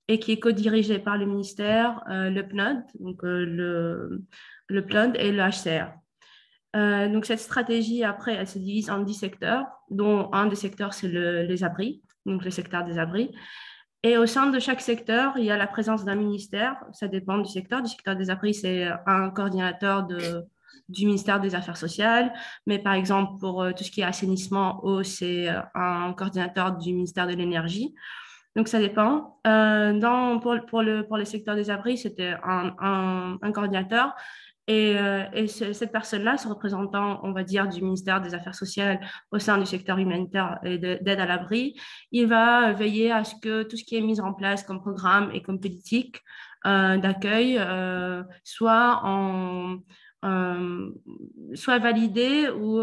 et qui est co-dirigée par le ministère, le PNUD, donc le PNUD et le HCR. Donc, cette stratégie, après, elle se divise en 10 secteurs, dont un des secteurs, c'est les abris, donc le secteur des abris. Et au sein de chaque secteur, il y a la présence d'un ministère. Ça dépend du secteur. Du secteur des abris, c'est un coordinateur du ministère des Affaires sociales. Mais par exemple, pour tout ce qui est assainissement, eau, c'est un coordinateur du ministère de l'énergie. Donc, ça dépend. Pour le secteur des abris, c'était un coordinateur. Et cette personne-là, ce représentant, on va dire, du ministère des Affaires sociales au sein du secteur humanitaire et d'aide à l'abri, il va veiller à ce que tout ce qui est mis en place comme programme et comme politique d'accueil soit validé ou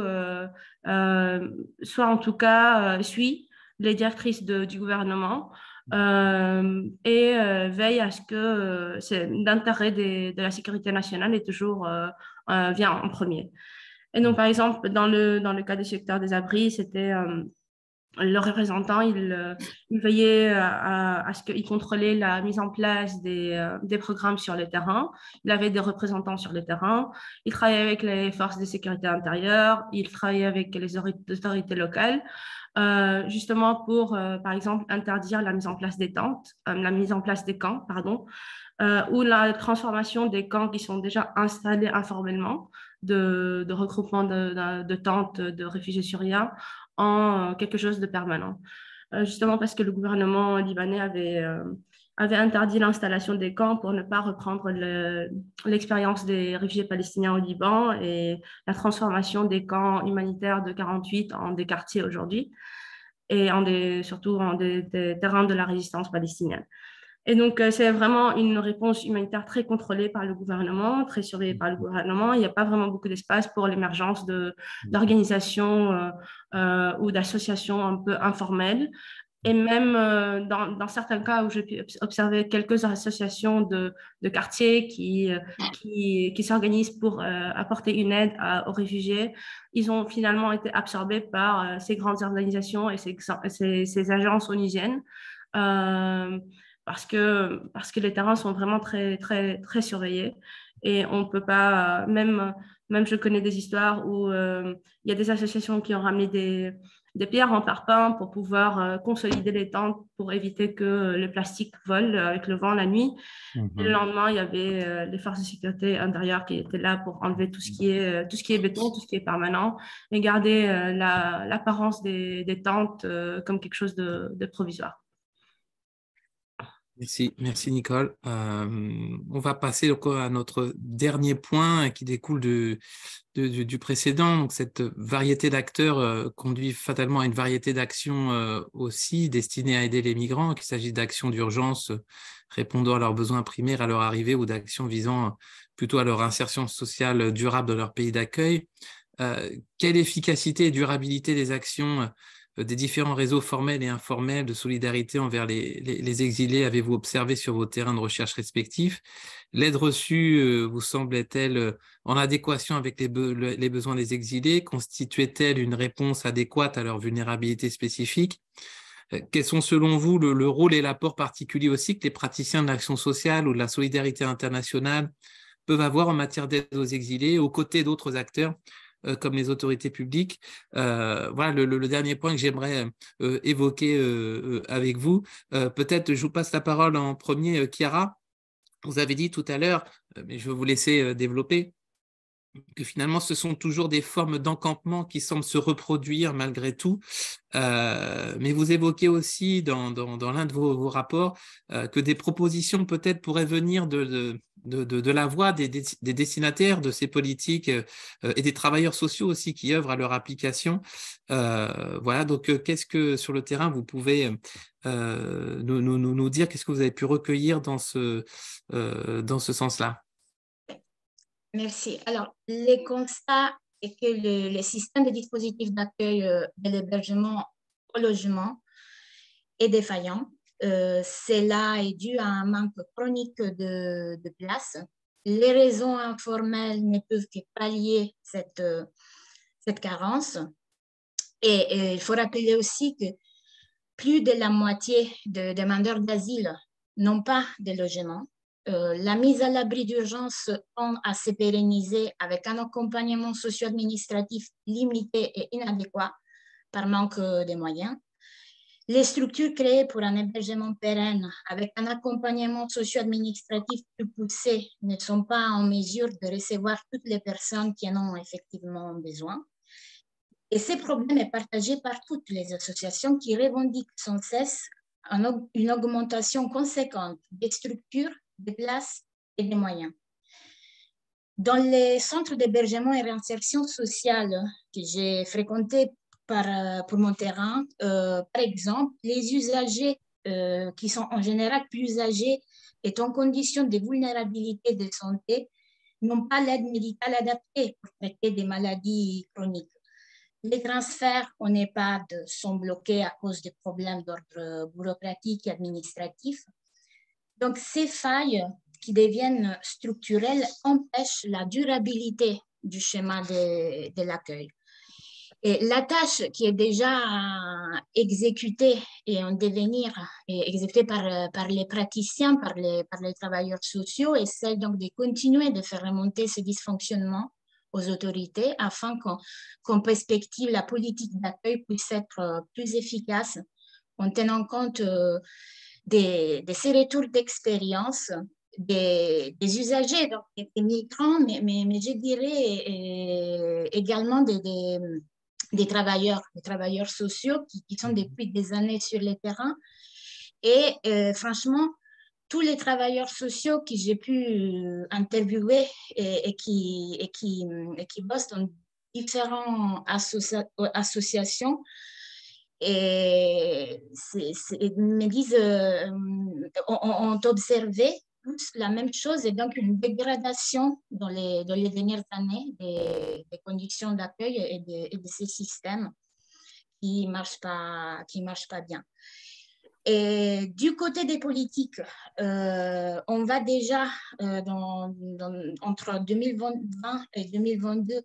soit en tout cas suit les directrices du gouvernement. Et veille à ce que l'intérêt de la sécurité nationale est toujours vient en premier. Et donc, par exemple, dans le cas du secteur des abris, c'était le représentant, il veillait à ce qu'il contrôlait la mise en place des programmes sur le terrain. Il avait des représentants sur le terrain. Il travaillait avec les forces de sécurité intérieure. Il travaillait avec les autorités locales. Justement pour, par exemple, interdire la mise en place des camps, pardon, ou la transformation des camps qui sont déjà installés informellement de regroupement de tentes de réfugiés syriens en quelque chose de permanent. Justement parce que le gouvernement libanais avait interdit l'installation des camps pour ne pas reprendre l'expérience des réfugiés palestiniens au Liban et la transformation des camps humanitaires de 48 en des quartiers aujourd'hui et surtout en des terrains de la résistance palestinienne. Et donc, c'est vraiment une réponse humanitaire très contrôlée par le gouvernement, très surveillée par le gouvernement. Il n'y a pas vraiment beaucoup d'espace pour l'émergence d'organisations ou d'associations un peu informelles Et même dans certains cas où j'ai pu observer quelques associations de quartier qui s'organisent pour apporter une aide aux réfugiés, ils ont finalement été absorbés par ces grandes organisations et ces agences onusiennes euh, parce que les terrains sont vraiment très, très, très surveillés. Et on peut pas, même je connais des histoires où il y a des associations qui ont ramené des pierres en parpaing pour pouvoir consolider les tentes pour éviter que le plastique vole avec le vent la nuit. Et le lendemain, il y avait les forces de sécurité intérieures qui étaient là pour enlever tout ce qui est béton, tout ce qui est permanent et garder l'apparence des tentes comme quelque chose de provisoire. Merci Nicole. On va passer donc à notre dernier point qui découle du précédent. Donc, cette variété d'acteurs conduit fatalement à une variété d'actions aussi destinées à aider les migrants, qu'il s'agisse d'actions d'urgence répondant à leurs besoins primaires à leur arrivée ou d'actions visant plutôt à leur insertion sociale durable dans leur pays d'accueil. Quelle efficacité et durabilité des actions des différents réseaux formels et informels de solidarité envers les exilés avez-vous observé sur vos terrains de recherche respectifs? L'aide reçue vous semblait-elle en adéquation avec les besoins des exilés? Constituait-elle une réponse adéquate à leur vulnérabilité spécifique? Quels sont selon vous le rôle et l'apport particulier aussi que les praticiens de l'action sociale ou de la solidarité internationale peuvent avoir en matière d'aide aux exilés aux côtés d'autres acteurs comme les autorités publiques? Voilà le dernier point que j'aimerais évoquer avec vous. Peut-être je vous passe la parole en premier, Chiara. Vous avez dit tout à l'heure, mais je vais vous laisser développer, que finalement ce sont toujours des formes d'encampement qui semblent se reproduire malgré tout. Mais vous évoquez aussi dans l'un de vos rapports que des propositions peut-être pourraient venir de la voix des destinataires de ces politiques et des travailleurs sociaux aussi qui œuvrent à leur application. Voilà, donc qu'est-ce que sur le terrain vous pouvez nous dire, qu'est-ce que vous avez pu recueillir dans ce sens-là? Merci. Alors, le constat est que le système de dispositifs d'accueil de l'hébergement au logement est défaillant. Cela est dû à un manque chronique de place. Les réseaux informels ne peuvent que pallier cette carence. Et il faut rappeler aussi que plus de la moitié des demandeurs d'asile n'ont pas de logement. La mise à l'abri d'urgence tend à se pérenniser avec un accompagnement socio-administratif limité et inadéquat par manque de moyens. Les structures créées pour un hébergement pérenne avec un accompagnement socio-administratif plus poussé ne sont pas en mesure de recevoir toutes les personnes qui en ont effectivement besoin. Et ce problème est partagé par toutes les associations qui revendiquent sans cesse une augmentation conséquente des structures, des places et des moyens. Dans les centres d'hébergement et réinsertion sociale que j'ai fréquentés pour mon terrain, par exemple, les usagers qui sont en général plus âgés et en condition de vulnérabilité de santé n'ont pas l'aide médicale adaptée pour traiter des maladies chroniques. Les transferts en EHPAD sont bloqués à cause de problèmes d'ordre bureaucratique et administratif. Donc, ces failles qui deviennent structurelles empêchent la durabilité du schéma de l'accueil. Et la tâche qui est déjà exécutée et en devenir, et exécutée par les praticiens, par les travailleurs sociaux, est celle donc de continuer de faire remonter ces dysfonctionnements aux autorités afin qu'en perspective, la politique d'accueil puisse être plus efficace en tenant compte de ces retours d'expérience des usagers, donc des migrants, mais je dirais également des travailleurs sociaux qui sont depuis des années sur le terrain. Et franchement, tous les travailleurs sociaux que j'ai pu interviewer et qui bossent dans différentes associations et me disent, ont observé tous la même chose et donc une dégradation dans les dernières années des conditions d'accueil et de ces systèmes qui marchent pas bien. Et du côté des politiques, on va déjà entre 2020 et 2022,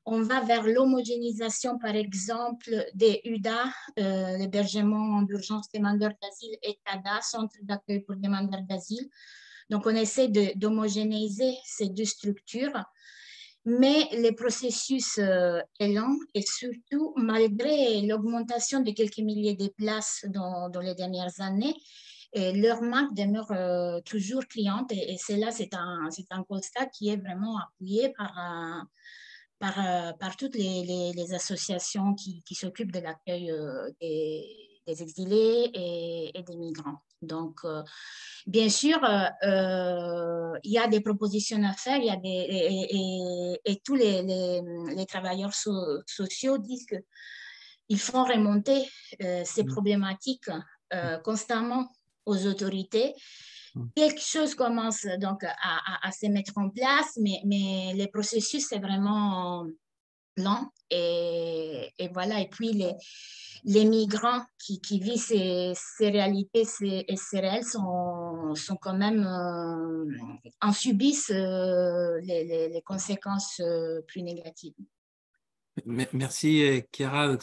on va vers l'homogénéisation, par exemple, des UDA, l'hébergement d'urgence demandeurs d'asile, et CADA, Centre d'accueil pour demandeurs d'asile. Donc, on essaie d'homogénéiser ces deux structures, mais le processus est lent et surtout, malgré l'augmentation de quelques milliers de places dans les dernières années, et leur manque demeure toujours criante et cela, c'est un constat qui est vraiment appuyé par toutes les associations qui s'occupent de l'accueil des exilés et des migrants. Donc, bien sûr, il y a des propositions à faire, il y a et tous les travailleurs sociaux disent qu'ils font remonter ces problématiques constamment aux autorités. Quelque chose commence donc à se mettre en place, mais le processus est vraiment lent. Et voilà, et puis les migrants qui vivent ces réalités et ces réels sont quand même en subissent les conséquences plus négatives. Merci, Chiara.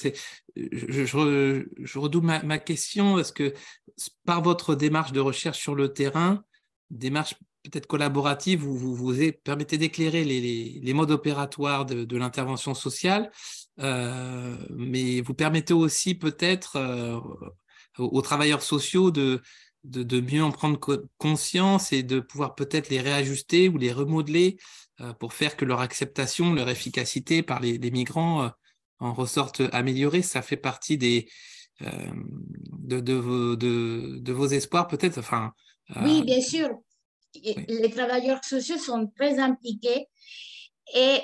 Je redouble ma question parce que par votre démarche de recherche sur le terrain, démarche peut-être collaborative, vous permettez d'éclairer les modes opératoires de l'intervention sociale, mais vous permettez aussi peut-être aux travailleurs sociaux de mieux en prendre conscience et de pouvoir peut-être les réajuster ou les remodeler pour faire que leur acceptation, leur efficacité par les migrants en ressortent améliorée. Ça fait partie de vos espoirs peut-être. Enfin, oui, bien sûr. Oui. Les travailleurs sociaux sont très impliqués et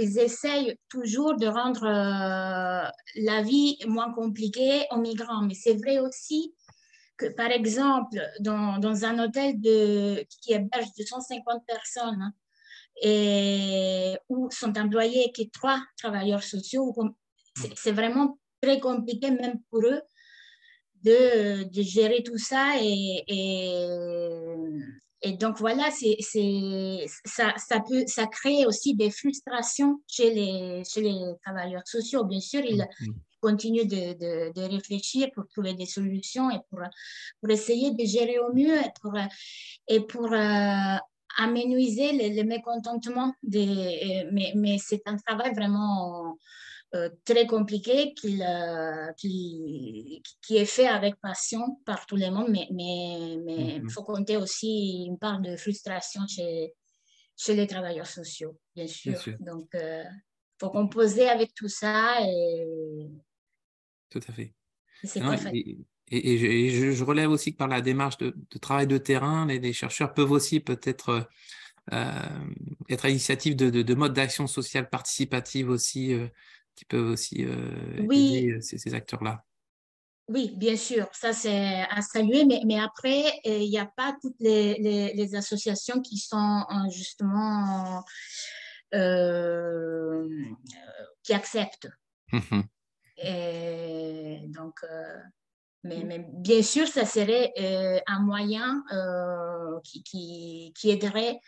ils essayent toujours de rendre la vie moins compliquée aux migrants. Mais c'est vrai aussi que, par exemple, dans un hôtel qui héberge 250 personnes, hein, et où sont employés que 3 travailleurs sociaux, c'est vraiment très compliqué même pour eux de gérer tout ça et donc voilà, ça crée aussi des frustrations chez les travailleurs sociaux. Bien sûr, ils continuent de réfléchir pour trouver des solutions et pour essayer de gérer au mieux et pour amenuiser le mécontentement. Mais c'est un travail vraiment très compliqué qui est fait avec passion par tout le monde, mais il faut compter aussi une part de frustration chez les travailleurs sociaux, bien sûr. Donc, il faut composer avec tout ça. Tout à fait. C'est pas facile. Et je relève aussi que par la démarche de travail de terrain, les chercheurs peuvent aussi peut-être être à l'initiative de modes d'action sociale participative aussi, qui peuvent aussi aider ces acteurs-là. Oui, bien sûr, ça c'est à saluer, mais après, il n'y a pas toutes les associations qui sont justement qui acceptent. Et donc, mais bien sûr, ça serait un moyen qui aiderait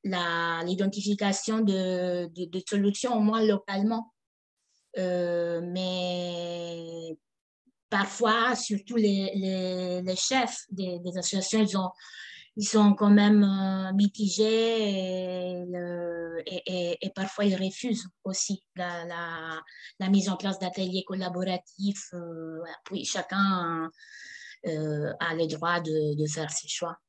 l'identification de solutions, au moins localement. Mais parfois, surtout les chefs des associations, ils sont quand même mitigés et parfois ils refusent aussi la mise en place d'ateliers collaboratifs. Oui, chacun a le droit de faire ses choix.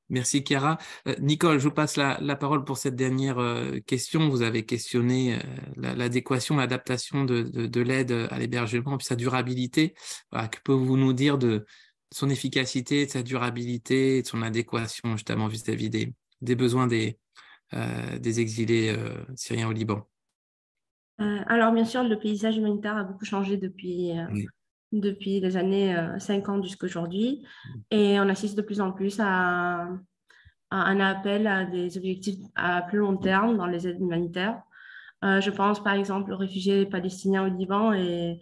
Merci Chiara. Nicole, je vous passe la parole pour cette dernière question. Vous avez questionné l'adéquation, l'adaptation de l'aide à l'hébergement, puis sa durabilité. Voilà, que pouvez-vous nous dire de son efficacité, de sa durabilité, de son adéquation justement vis-à-vis des besoins des exilés syriens au Liban? Alors, bien sûr, le paysage humanitaire a beaucoup changé depuis les années 50 jusqu'à aujourd'hui. Et on assiste de plus en plus à un appel à des objectifs à plus long terme dans les aides humanitaires. Je pense par exemple aux réfugiés palestiniens au Liban et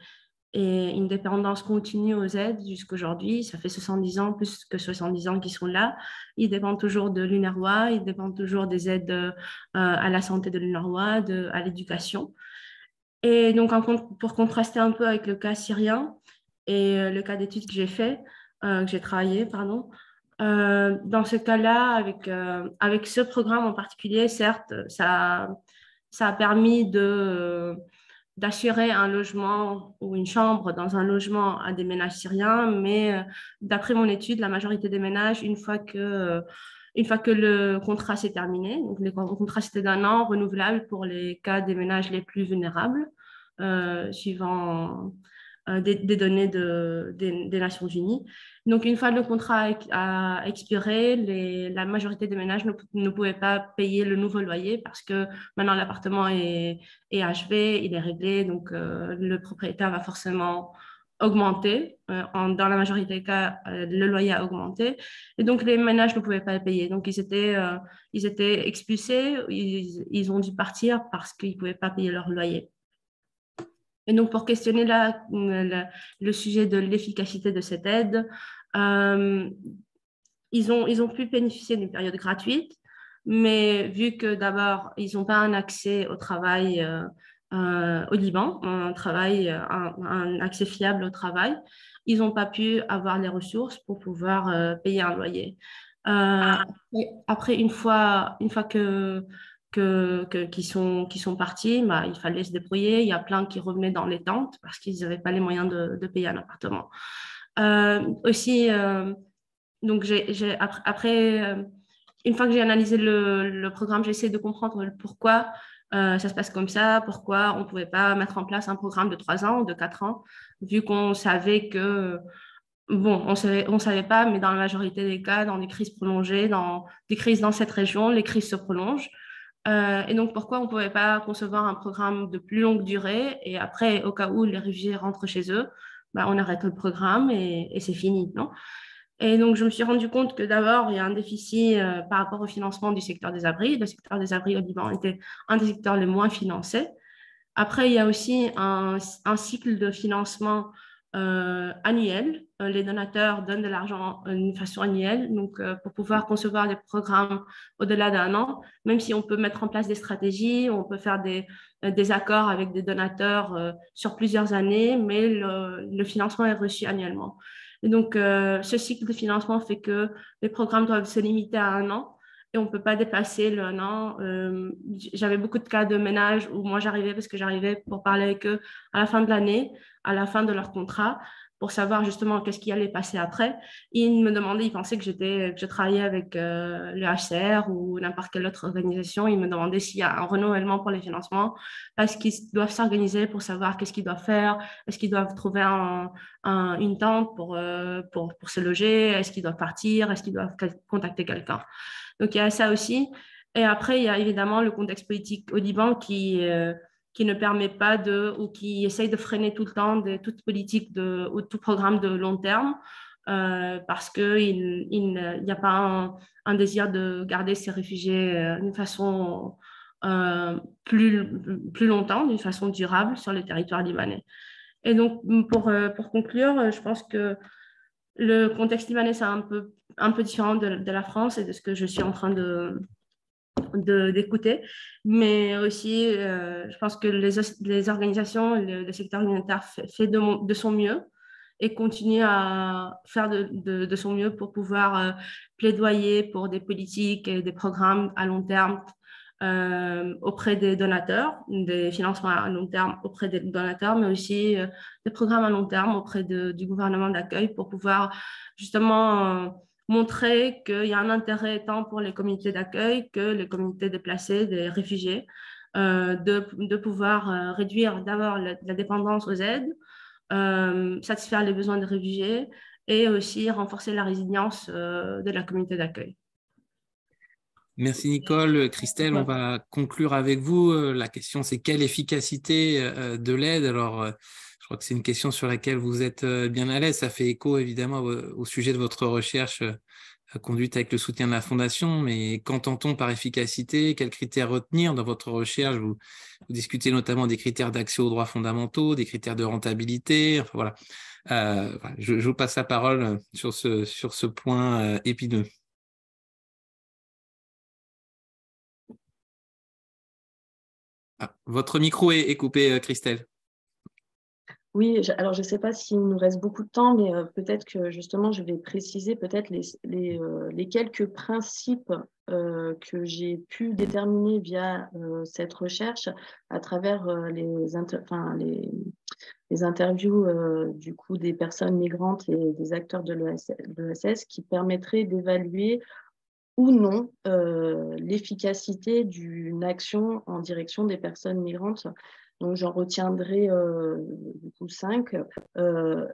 et une dépendance continue aux aides jusqu'aujourd'hui. Ça fait 70 ans, plus que 70 ans qu'ils sont là. Ils dépendent toujours de l'UNRWA, ils dépendent toujours des aides à la santé de l'UNRWA, à l'éducation. Et donc, pour contraster un peu avec le cas syrien et le cas d'études que j'ai travaillé, pardon, dans ce cas-là, avec ce programme en particulier, certes, ça a permis d'assurer un logement ou une chambre dans un logement à des ménages syriens, mais d'après mon étude, la majorité des ménages, une fois que le contrat s'est terminé, donc le contrat c'était d'1 an, renouvelable pour les cas des ménages les plus vulnérables, suivant des données des Nations Unies. Donc, une fois le contrat a expiré, la majorité des ménages ne pouvaient pas payer le nouveau loyer parce que maintenant l'appartement est achevé, il est réglé, donc le propriétaire va forcément augmenter. Dans la majorité des cas, le loyer a augmenté. Et donc, les ménages ne pouvaient pas le payer. Donc, ils étaient expulsés, ils ont dû partir parce qu'ils ne pouvaient pas payer leur loyer. Et donc, pour questionner le sujet de l'efficacité de cette aide, ils ont pu bénéficier d'une période gratuite, mais vu que d'abord, ils n'ont pas un accès au travail au Liban, un accès fiable au travail, ils n'ont pas pu avoir les ressources pour pouvoir payer un loyer. Après, une fois qui sont partis, bah, il fallait se débrouiller. Il y a plein qui revenaient dans les tentes parce qu'ils n'avaient pas les moyens de payer un appartement. Aussi, donc une fois que j'ai analysé le programme, j'ai essayé de comprendre pourquoi ça se passe comme ça, pourquoi on ne pouvait pas mettre en place un programme de 3 ans ou de 4 ans, vu qu'on savait que bon, on savait pas, mais dans la majorité des cas, dans des crises prolongées, dans des crises dans cette région, les crises se prolongent. Et donc, pourquoi on ne pouvait pas concevoir un programme de plus longue durée et après, au cas où les réfugiés rentrent chez eux, bah, on arrête le programme et c'est fini, non? Et donc, je me suis rendu compte que d'abord, il y a un déficit par rapport au financement du secteur des abris. Le secteur des abris au Liban était un des secteurs les moins financés. Après, il y a aussi un cycle de financement annuel. Les donateurs donnent de l'argent d'une façon annuelle, donc pour pouvoir concevoir des programmes au-delà d'1 an, même si on peut mettre en place des stratégies, on peut faire des accords avec des donateurs sur plusieurs années, mais le financement est reçu annuellement. Et donc, ce cycle de financement fait que les programmes doivent se limiter à 1 an et on ne peut pas dépasser le 1 an. J'avais beaucoup de cas de ménage où moi j'arrivais parce que j'arrivais pour parler avec eux à la fin de l'année, à la fin de leur contrat, pour savoir justement qu'est-ce qui allait passer après. Ils me demandaient, ils pensaient que je travaillais avec le HCR ou n'importe quelle autre organisation. Ils me demandaient s'il y a un renouvellement pour les financements, parce qu'ils doivent s'organiser pour savoir qu'est-ce qu'ils doivent faire, est-ce qu'ils doivent trouver une tente pour se loger, est-ce qu'ils doivent partir, est-ce qu'ils doivent contacter quelqu'un. Donc, il y a ça aussi. Et après, il y a évidemment le contexte politique au Liban qui ne permet pas ou qui essaye de freiner tout le temps toute politique ou tout programme de long terme parce qu'il n'y a pas un désir de garder ces réfugiés d'une façon plus longtemps, d'une façon durable sur le territoire libanais. Et donc, pour conclure, je pense que le contexte libanais, c'est un peu différent de la France et de ce que je suis en train d'écouter, mais aussi, je pense que les organisations, le secteur humanitaire fait de son mieux et continue à faire de son mieux pour pouvoir plaidoyer pour des politiques et des programmes à long terme auprès des donateurs, des financements à long terme auprès des donateurs, mais aussi des programmes à long terme auprès du gouvernement d'accueil pour pouvoir justement montrer qu'il y a un intérêt tant pour les communautés d'accueil que les communautés déplacées, des réfugiés, de pouvoir réduire d'abord la dépendance aux aides, satisfaire les besoins des réfugiés et aussi renforcer la résilience de la communauté d'accueil. Merci Nicole. Christelle, on va conclure avec vous. La question, c'est quelle efficacité de l'aide? Alors, je crois que c'est une question sur laquelle vous êtes bien à l'aise. Ça fait écho évidemment au sujet de votre recherche conduite avec le soutien de la Fondation, mais qu'entend-on par efficacité? Quels critères retenir dans votre recherche? Vous discutez notamment des critères d'accès aux droits fondamentaux, des critères de rentabilité. Enfin, voilà. Voilà. Je vous passe la parole sur ce point épineux. Ah, votre micro est coupé, Christelle. Oui, alors je ne sais pas s'il nous reste beaucoup de temps, mais peut-être que justement, je vais préciser peut-être les quelques principes que j'ai pu déterminer via cette recherche à travers les interviews du coup des personnes migrantes et des acteurs de l'ESS qui permettraient d'évaluer ou non l'efficacité d'une action en direction des personnes migrantes. Donc, j'en retiendrai du coup 5.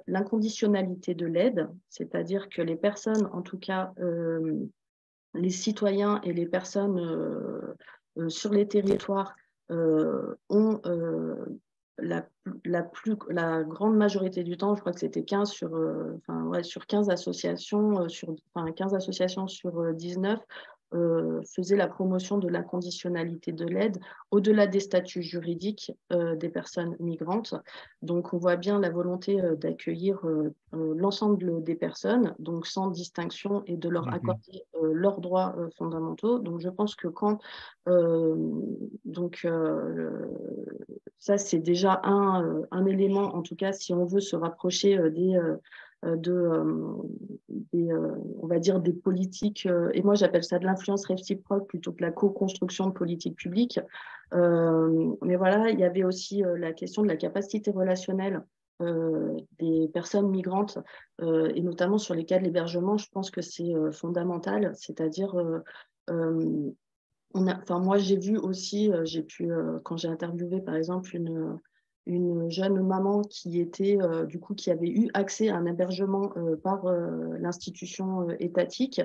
L'inconditionnalité de l'aide, c'est-à-dire que les personnes, en tout cas les citoyens et les personnes sur les territoires ont la grande majorité du temps, je crois que c'était 15 sur 15 associations, 15 associations sur 19, faisaient la promotion de la conditionnalité de l'aide au-delà des statuts juridiques des personnes migrantes. Donc, on voit bien la volonté d'accueillir l'ensemble des personnes, donc sans distinction, et de leur accorder leurs droits fondamentaux. Donc, je pense que ça, c'est déjà un élément, en tout cas, si on veut se rapprocher on va dire, des politiques, et moi j'appelle ça de l'influence réciproque plutôt que la co-construction de politiques publiques. Mais voilà, il y avait aussi la question de la capacité relationnelle des personnes migrantes, et notamment sur les cas de l'hébergement. Je pense que c'est fondamental, c'est-à-dire moi, j'ai vu aussi, quand j'ai interviewé par exemple une jeune maman qui était qui avait eu accès à un hébergement par l'institution étatique,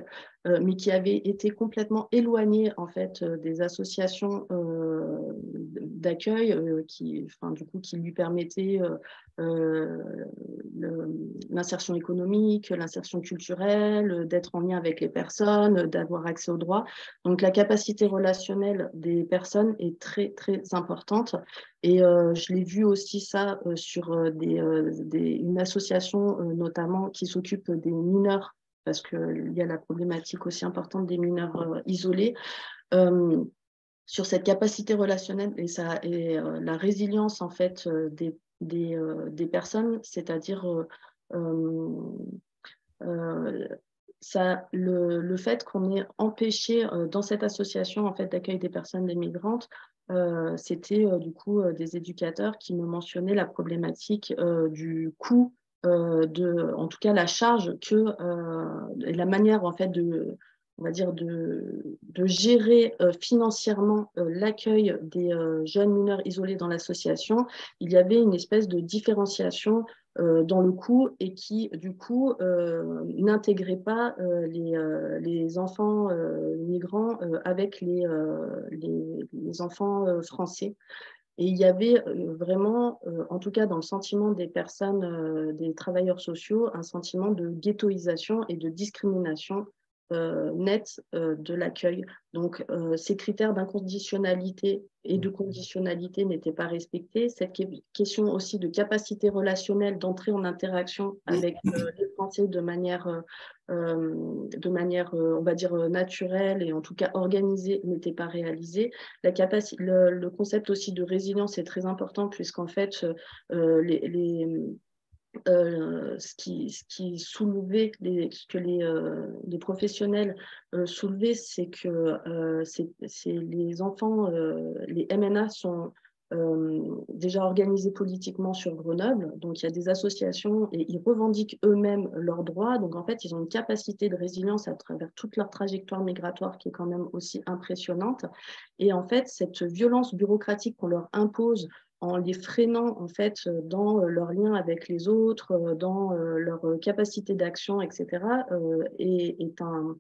mais qui avait été complètement éloignée en fait des associations d'accueil qui lui permettaient l'insertion économique, l'insertion culturelle, d'être en lien avec les personnes, d'avoir accès aux droits. Donc, la capacité relationnelle des personnes est très, très importante. Et je l'ai vu aussi ça sur une association notamment qui s'occupe des mineurs, parce qu'il y a la problématique aussi importante des mineurs isolés. Sur cette capacité relationnelle et la résilience en fait des personnes, c'est-à-dire le fait qu'on ait empêché dans cette association en fait, d'accueil des personnes migrantes, c'était du coup des éducateurs qui me mentionnaient la problématique du coût, en tout cas la charge et la manière en fait on va dire de gérer financièrement l'accueil des jeunes mineurs isolés dans l'association. Il y avait une espèce de différenciation dans le coût et qui, du coup, n'intégrait pas les enfants migrants avec les enfants français. Et il y avait vraiment, en tout cas dans le sentiment des personnes, des travailleurs sociaux, un sentiment de ghettoisation et de discrimination nette de l'accueil. Donc, ces critères d'inconditionnalité et de conditionnalité n'étaient pas respectés. Cette question aussi de capacité relationnelle, d'entrer en interaction avec les Français de manière, on va dire, naturelle et en tout cas organisée, n'était pas réalisée. Le concept aussi de résilience est très important puisqu'en fait, ce qui soulevait, ce que les professionnels soulevaient, c'est que les enfants, les MNA sont déjà organisés politiquement sur Grenoble, donc il y a des associations et ils revendiquent eux-mêmes leurs droits, donc en fait ils ont une capacité de résilience à travers toute leur trajectoire migratoire qui est quand même aussi impressionnante, et en fait cette violence bureaucratique qu'on leur impose en les freinant en fait dans leur lien avec les autres, dans leur capacité d'action, etc., est un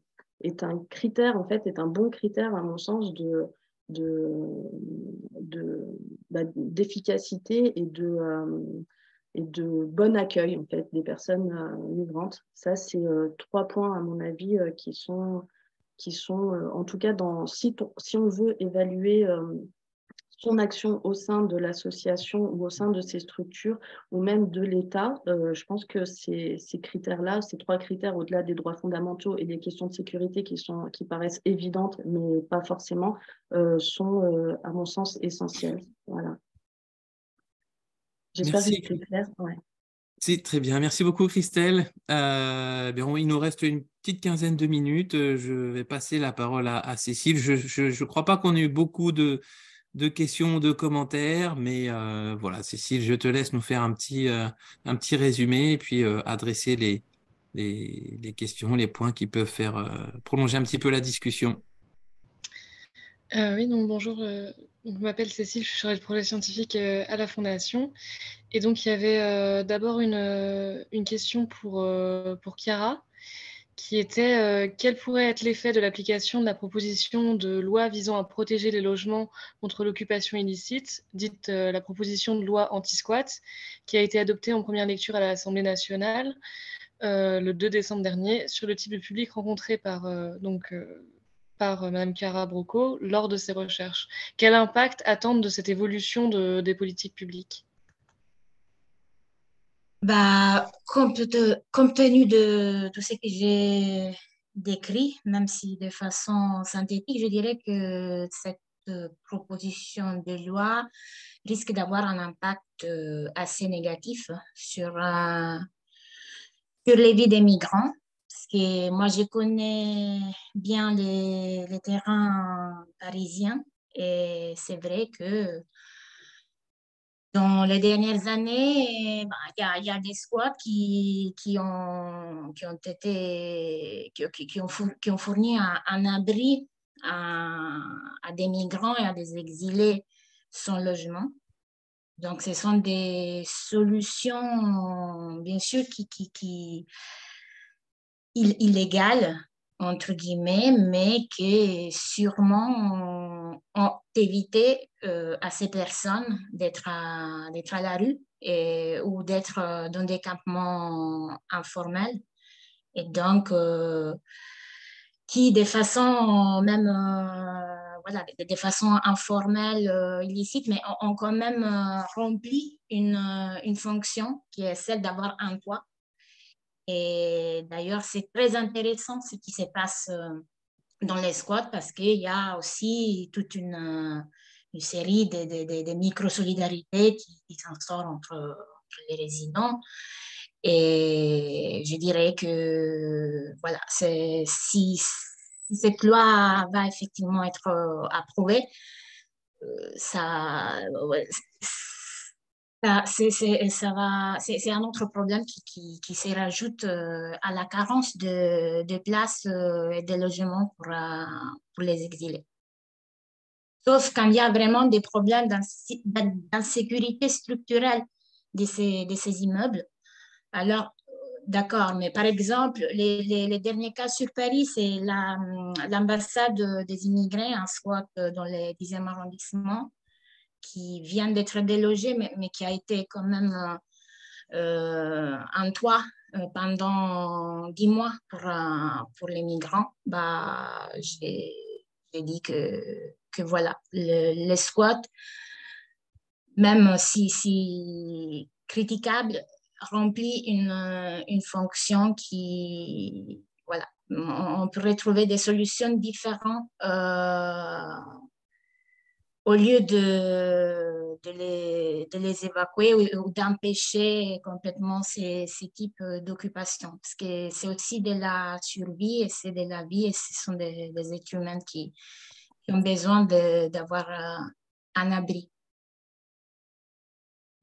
critère, en fait, est un bon critère, à mon sens, d'efficacité et et de bon accueil en fait, des personnes migrantes. Ça, c'est 3 points, à mon avis, qui sont en tout cas, si on veut évaluer son action au sein de l'association ou au sein de ces structures ou même de l'État, je pense que ces critères-là, ces 3 critères, au-delà des droits fondamentaux et des questions de sécurité qui paraissent évidentes, mais pas forcément, sont, à mon sens, essentiels. Voilà. J'espère que j'ai été claire. Ouais. C'est très bien. Merci beaucoup, Christelle. Il nous reste une petite quinzaine de minutes. Je vais passer la parole à Cécile. Je ne crois pas qu'on ait eu beaucoup de questions, de commentaires, mais voilà, Cécile, je te laisse nous faire un petit résumé et puis adresser les questions, les points qui peuvent faire prolonger un petit peu la discussion. Oui, donc bonjour. Je m'appelle Cécile, je suis chargée de projet scientifique à la Fondation. Et donc, il y avait d'abord une question pour Chiara, qui était quel pourrait être l'effet de l'application de la proposition de loi visant à protéger les logements contre l'occupation illicite, dite la proposition de loi anti-squat, qui a été adoptée en première lecture à l'Assemblée nationale le 2 décembre dernier, sur le type de public rencontré par Mme Chiara Brocco lors de ses recherches. Quel impact attendre de cette évolution des politiques publiques? Compte tenu de tout ce que j'ai décrit, même si de façon synthétique, je dirais que cette proposition de loi risque d'avoir un impact assez négatif sur les vies des migrants. Parce que moi, je connais bien les terrains parisiens et c'est vrai que dans les dernières années, il y a des squats qui ont fourni un abri à des migrants et à des exilés sans logement. Donc, ce sont des solutions, bien sûr, illégales, entre guillemets, mais qui sûrement ont évité à ces personnes d'être à la rue ou d'être dans des campements informels. Et donc, qui de façon même, de façon informelle, illicite, mais ont quand même rempli une fonction qui est celle d'avoir un toit. Et d'ailleurs, c'est très intéressant ce qui se passe dans les squats parce qu'il y a aussi toute une série de micro-solidarités qui s'instaurent entre les résidents. Et je dirais que voilà, si cette loi va effectivement être approuvée, c'est un autre problème qui se rajoute à la carence de places et de logements pour les exilés. Sauf quand il y a vraiment des problèmes d'insécurité structurelle de ces immeubles. Alors, d'accord, mais par exemple, les derniers cas sur Paris, c'est l'ambassade des immigrés, un squat dans le 10e arrondissement, qui vient d'être délogé, mais qui a été quand même un toit pendant 10 mois pour les migrants. J'ai dit que voilà, les squats, même si critiquable, remplit une fonction qui, voilà, on pourrait trouver des solutions différentes au lieu de les évacuer ou d'empêcher complètement ces types d'occupations. Parce que c'est aussi de la survie et c'est de la vie et ce sont des êtres humains qui ont besoin d'avoir un abri.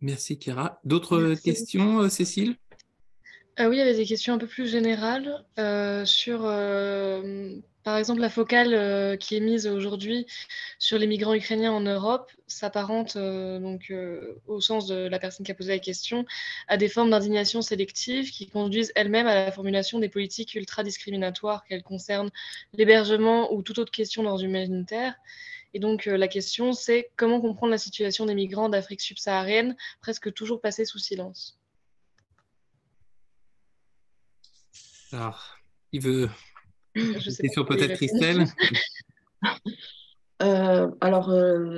Merci, Chiara. D'autres questions, Cécile? Oui, il y avait des questions un peu plus générales sur, par exemple, la focale qui est mise aujourd'hui sur les migrants ukrainiens en Europe s'apparente, au sens de la personne qui a posé la question, à des formes d'indignation sélective qui conduisent elles-mêmes à la formulation des politiques ultra-discriminatoires, qu'elles concernent l'hébergement ou toute autre question d'ordre humanitaire. Et donc, la question, c'est comment comprendre la situation des migrants d'Afrique subsaharienne, presque toujours passée sous silence? Alors, il veut Je une sais pas question quoi y peut-être répondre. Christelle?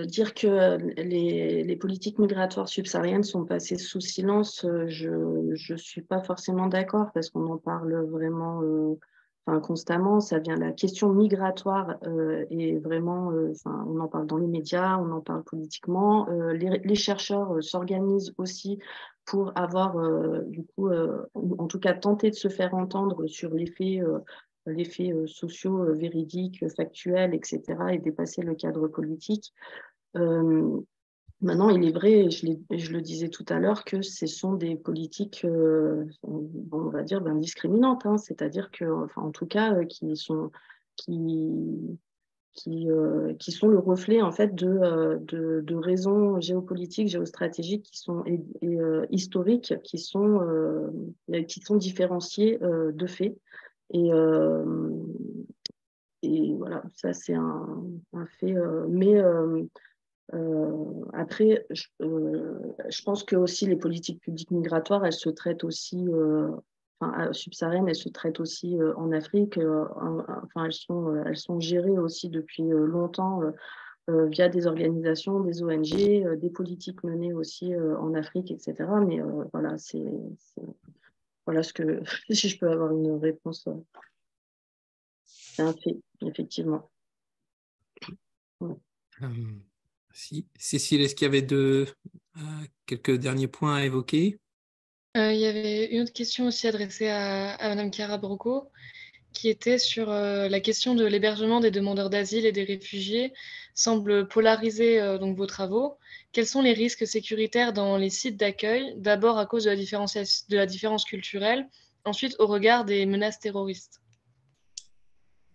Dire que les politiques migratoires subsahariennes sont passées sous silence, je ne suis pas forcément d'accord parce qu'on en parle vraiment constamment. Ça vient, la question migratoire est vraiment, on en parle dans les médias, on en parle politiquement. Les chercheurs s'organisent aussi pour avoir, en tout cas, tenter de se faire entendre sur les faits sociaux, véridiques, factuels, etc., et dépasser le cadre politique. Maintenant, il est vrai, et je le disais tout à l'heure, que ce sont des politiques, on va dire, discriminantes, hein, c'est-à-dire que, en tout cas, qui, qui sont le reflet en fait de raisons géopolitiques, géostratégiques et historiques qui sont différenciées de fait. Et, voilà, ça c'est un fait. Après, je pense que aussi les politiques publiques migratoires, elles se traitent aussi, subsahariennes, elles se traitent aussi en Afrique. Elles sont gérées aussi depuis longtemps via des organisations, des ONG, des politiques menées aussi en Afrique, etc. Mais voilà, voilà ce que si je peux avoir une réponse, c'est un fait, effectivement. Ouais. Si. Cécile, est-ce qu'il y avait quelques derniers points à évoquer? Il y avait une autre question aussi adressée à Madame Chiara Brocco, qui était sur la question de l'hébergement des demandeurs d'asile et des réfugiés semble polariser donc vos travaux. Quels sont les risques sécuritaires dans les sites d'accueil, d'abord à cause de la différence culturelle, ensuite au regard des menaces terroristes?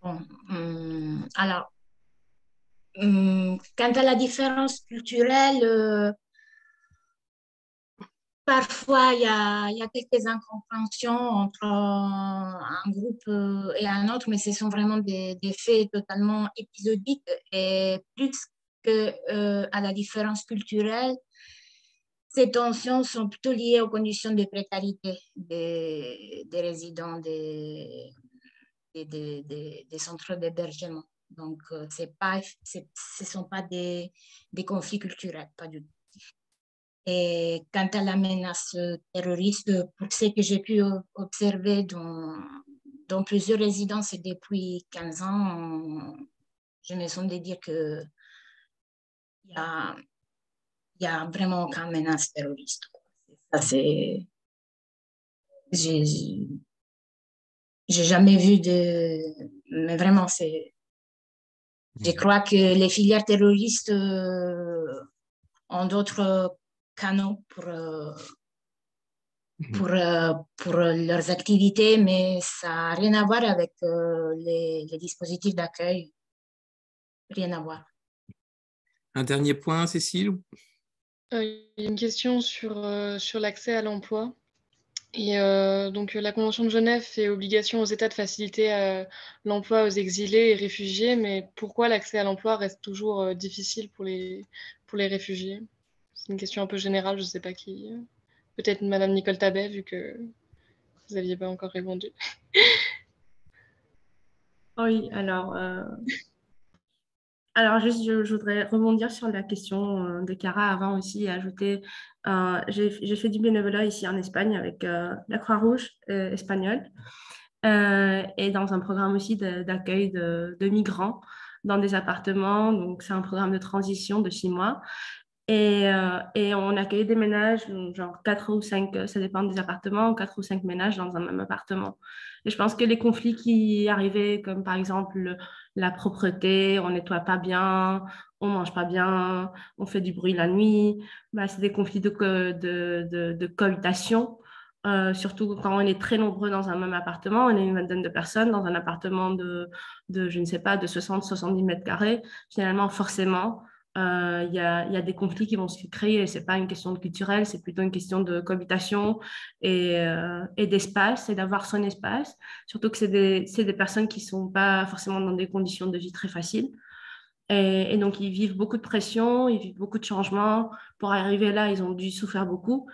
Bon, alors, quant à la différence culturelle, parfois il y a quelques incompréhensions entre un groupe et un autre, mais ce sont vraiment des faits totalement épisodiques et plus que à la différence culturelle, ces tensions sont plutôt liées aux conditions de précarité des résidents des centres d'hébergement. Donc, ce ne sont pas des conflits culturels, pas du tout. Et quant à la menace terroriste, pour ce que j'ai pu observer dans plusieurs résidences depuis 15 ans, je me sens de dire qu'il y a, y a vraiment aucune menace terroriste. Ça, c'est... J'ai jamais vu de... Mais vraiment, c'est... Je crois que les filières terroristes ont d'autres canaux pour leurs activités, mais ça n'a rien à voir avec les dispositifs d'accueil. Rien à voir. Un dernier point, Cécile? Il y a une question sur l'accès à l'emploi. Et donc, la Convention de Genève fait obligation aux États de faciliter l'emploi aux exilés et réfugiés, mais pourquoi l'accès à l'emploi reste toujours difficile pour les réfugiés? C'est une question un peu générale, je ne sais pas qui. Peut-être Madame Nicole Tabet, vu que vous n'aviez pas encore répondu. Oui, alors juste, je voudrais rebondir sur la question de Cara avant aussi et ajouter, j'ai fait du bénévolat ici en Espagne avec la Croix-Rouge espagnole et dans un programme aussi d'accueil de migrants dans des appartements. Donc, c'est un programme de transition de 6 mois. Et on accueillait des ménages, donc genre 4 ou 5, ça dépend des appartements, 4 ou 5 ménages dans un même appartement. Et je pense que les conflits qui arrivaient, comme par exemple la propreté, on nettoie pas bien, on mange pas bien, on fait du bruit la nuit, bah, c'est des conflits de cohabitation. Surtout quand on est très nombreux dans un même appartement, on est une vingtaine de personnes dans un appartement je ne sais pas, de 60-70 mètres carrés. Généralement, forcément, il y a des conflits qui vont se créer. Ce n'est pas une question de culturelle, c'est plutôt une question de cohabitation et d'espace, et d'avoir son espace. Surtout que c'est des personnes qui ne sont pas forcément dans des conditions de vie très faciles. Et donc, ils vivent beaucoup de pression, ils vivent beaucoup de changements. Pour arriver là, ils ont dû souffrir beaucoup.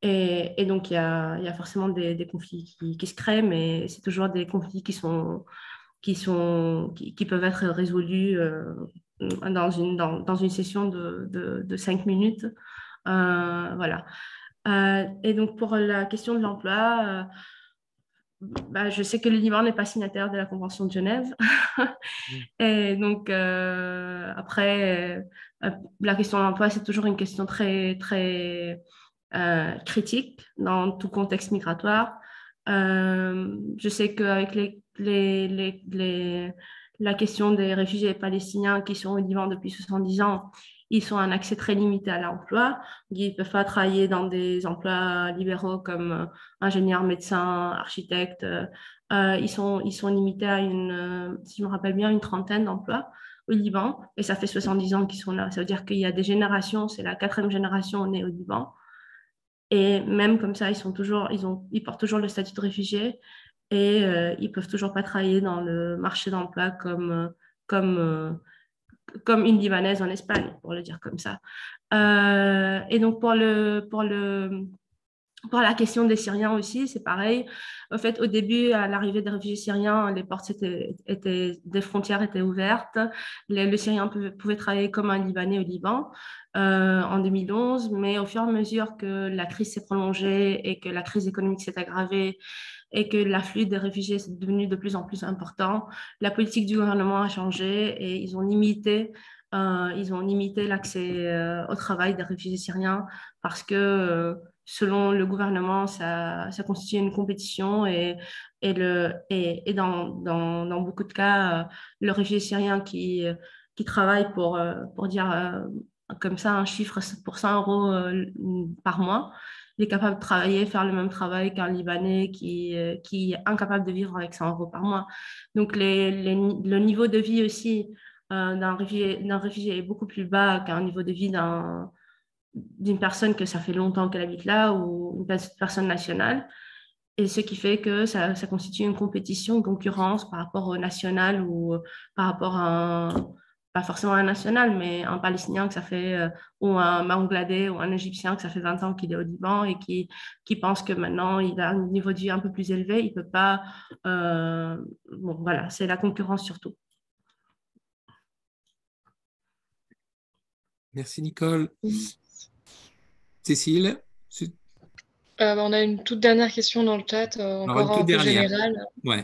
Et donc, il y a forcément des conflits qui se créent, mais c'est toujours des conflits qui peuvent être résolus dans une session de 5 minutes. Voilà. Et donc, pour la question de l'emploi, bah, je sais que le Liban n'est pas signataire de la Convention de Genève. Et donc, après, la question de l'emploi, c'est toujours une question très, très critique dans tout contexte migratoire. Je sais qu'avec la question des réfugiés palestiniens qui sont au Liban depuis 70 ans, ils ont un accès très limité à l'emploi. Ils ne peuvent pas travailler dans des emplois libéraux comme ingénieur, médecin, architecte. Ils sont limités à si je me rappelle bien, une trentaine d'emplois au Liban. Et ça fait 70 ans qu'ils sont là. Ça veut dire qu'il y a des générations, c'est la 4e génération née au Liban. Et même comme ça, ils portent toujours le statut de réfugié et ils ne peuvent toujours pas travailler dans le marché d'emploi comme une Libanaise en Espagne, pour le dire comme ça. Et donc, pour la question des Syriens aussi, c'est pareil. En fait, au début, à l'arrivée des réfugiés syriens, les portes des frontières étaient ouvertes. Le Syrien pouvait travailler comme un Libanais au Liban en 2011, mais au fur et à mesure que la crise s'est prolongée et que la crise économique s'est aggravée et que l'afflux des réfugiés est devenu de plus en plus important, la politique du gouvernement a changé et ils ont limité l'accès au travail des réfugiés syriens parce que selon le gouvernement, ça constitue une compétition et dans beaucoup de cas, le réfugié syrien qui travaille pour dire comme ça un chiffre pour 100 euros par mois, il est capable de travailler, faire le même travail qu'un Libanais qui est incapable de vivre avec 100 euros par mois. Donc le niveau de vie aussi d'un réfugié est beaucoup plus bas qu'un niveau de vie d'une personne que ça fait longtemps qu'elle habite là ou une personne nationale. Et ce qui fait que ça constitue une compétition, une concurrence par rapport au national ou par rapport pas forcément un national, mais un Palestinien que ça fait, ou un Bangladais ou un Égyptien que ça fait 20 ans qu'il est au Liban et qui pense que maintenant il a un niveau de vie un peu plus élevé, il ne peut pas. Bon, voilà, c'est la concurrence surtout. Merci Nicole. Cécile? On a une toute dernière question dans le chat, encore un peu générale, ouais.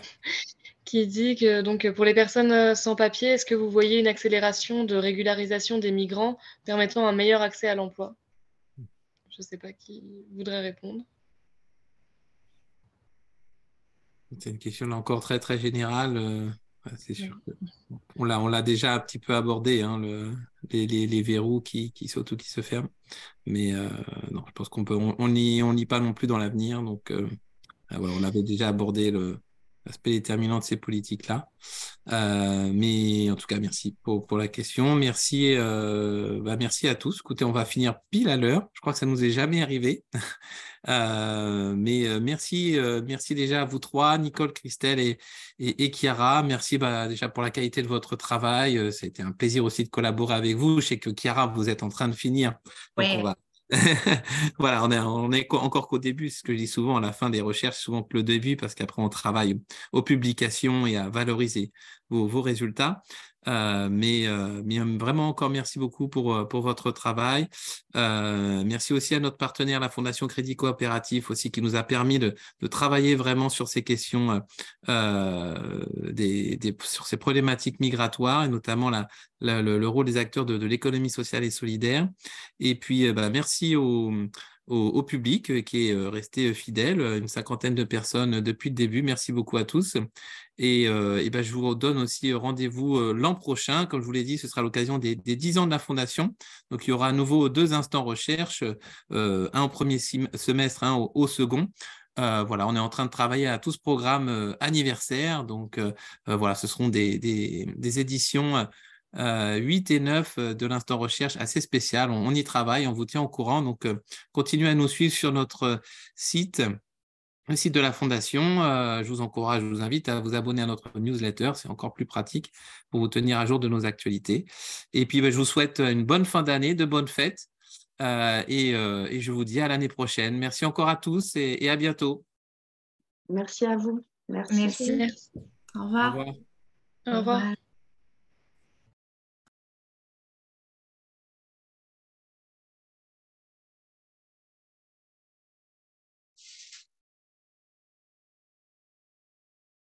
Qui dit que donc, pour les personnes sans papier, est-ce que vous voyez une accélération de régularisation des migrants permettant un meilleur accès à l'emploi? Je ne sais pas qui voudrait répondre. C'est une question là encore très très générale. C'est sûr qu'on l'a déjà un petit peu abordé, hein, les verrous qui sautent ou qui se ferment. Mais non, je pense on n'y pas non plus dans l'avenir. Donc voilà, on avait déjà abordé l'aspect déterminant de ces politiques-là. Mais en tout cas, merci pour la question. Merci, merci à tous. Écoutez, on va finir pile à l'heure. Je crois que ça nous est jamais arrivé. Mais merci déjà à vous trois, Nicole, Christelle et Chiara. Merci déjà pour la qualité de votre travail. C'était un plaisir aussi de collaborer avec vous. Je sais que Chiara, vous êtes en train de finir. Donc ouais. on va. Voilà, on est encore qu'au début, c'est ce que je dis souvent à la fin des recherches, souvent que le début, parce qu'après on travaille aux publications et à valoriser vos résultats. Mais vraiment encore merci beaucoup pour votre travail. Merci aussi à notre partenaire, la Fondation Crédit Coopératif, aussi qui nous a permis de travailler vraiment sur ces questions, sur ces problématiques migratoires et notamment le rôle des acteurs de l'économie sociale et solidaire. Et puis merci au public qui est resté fidèle, une 50aine de personnes depuis le début. Merci beaucoup à tous. Et je vous donne aussi rendez-vous l'an prochain. Comme je vous l'ai dit, ce sera l'occasion des 10 ans de la Fondation. Donc, il y aura à nouveau 2 instants recherche, un au premier semestre, un au second. Voilà, on est en train de travailler à tout ce programme anniversaire. Donc, voilà, ce seront des éditions 8 et 9 de l'instant recherche assez spécial. On y travaille, on vous tient au courant. Donc, continuez à nous suivre sur notre site, le site de la Fondation. Je vous encourage, je vous invite à vous abonner à notre newsletter. C'est encore plus pratique pour vous tenir à jour de nos actualités. Et puis, je vous souhaite une bonne fin d'année, de bonnes fêtes. Et je vous dis à l'année prochaine. Merci encore à tous et à bientôt. Merci à vous. Merci. Merci. Au revoir. Au revoir. Au revoir.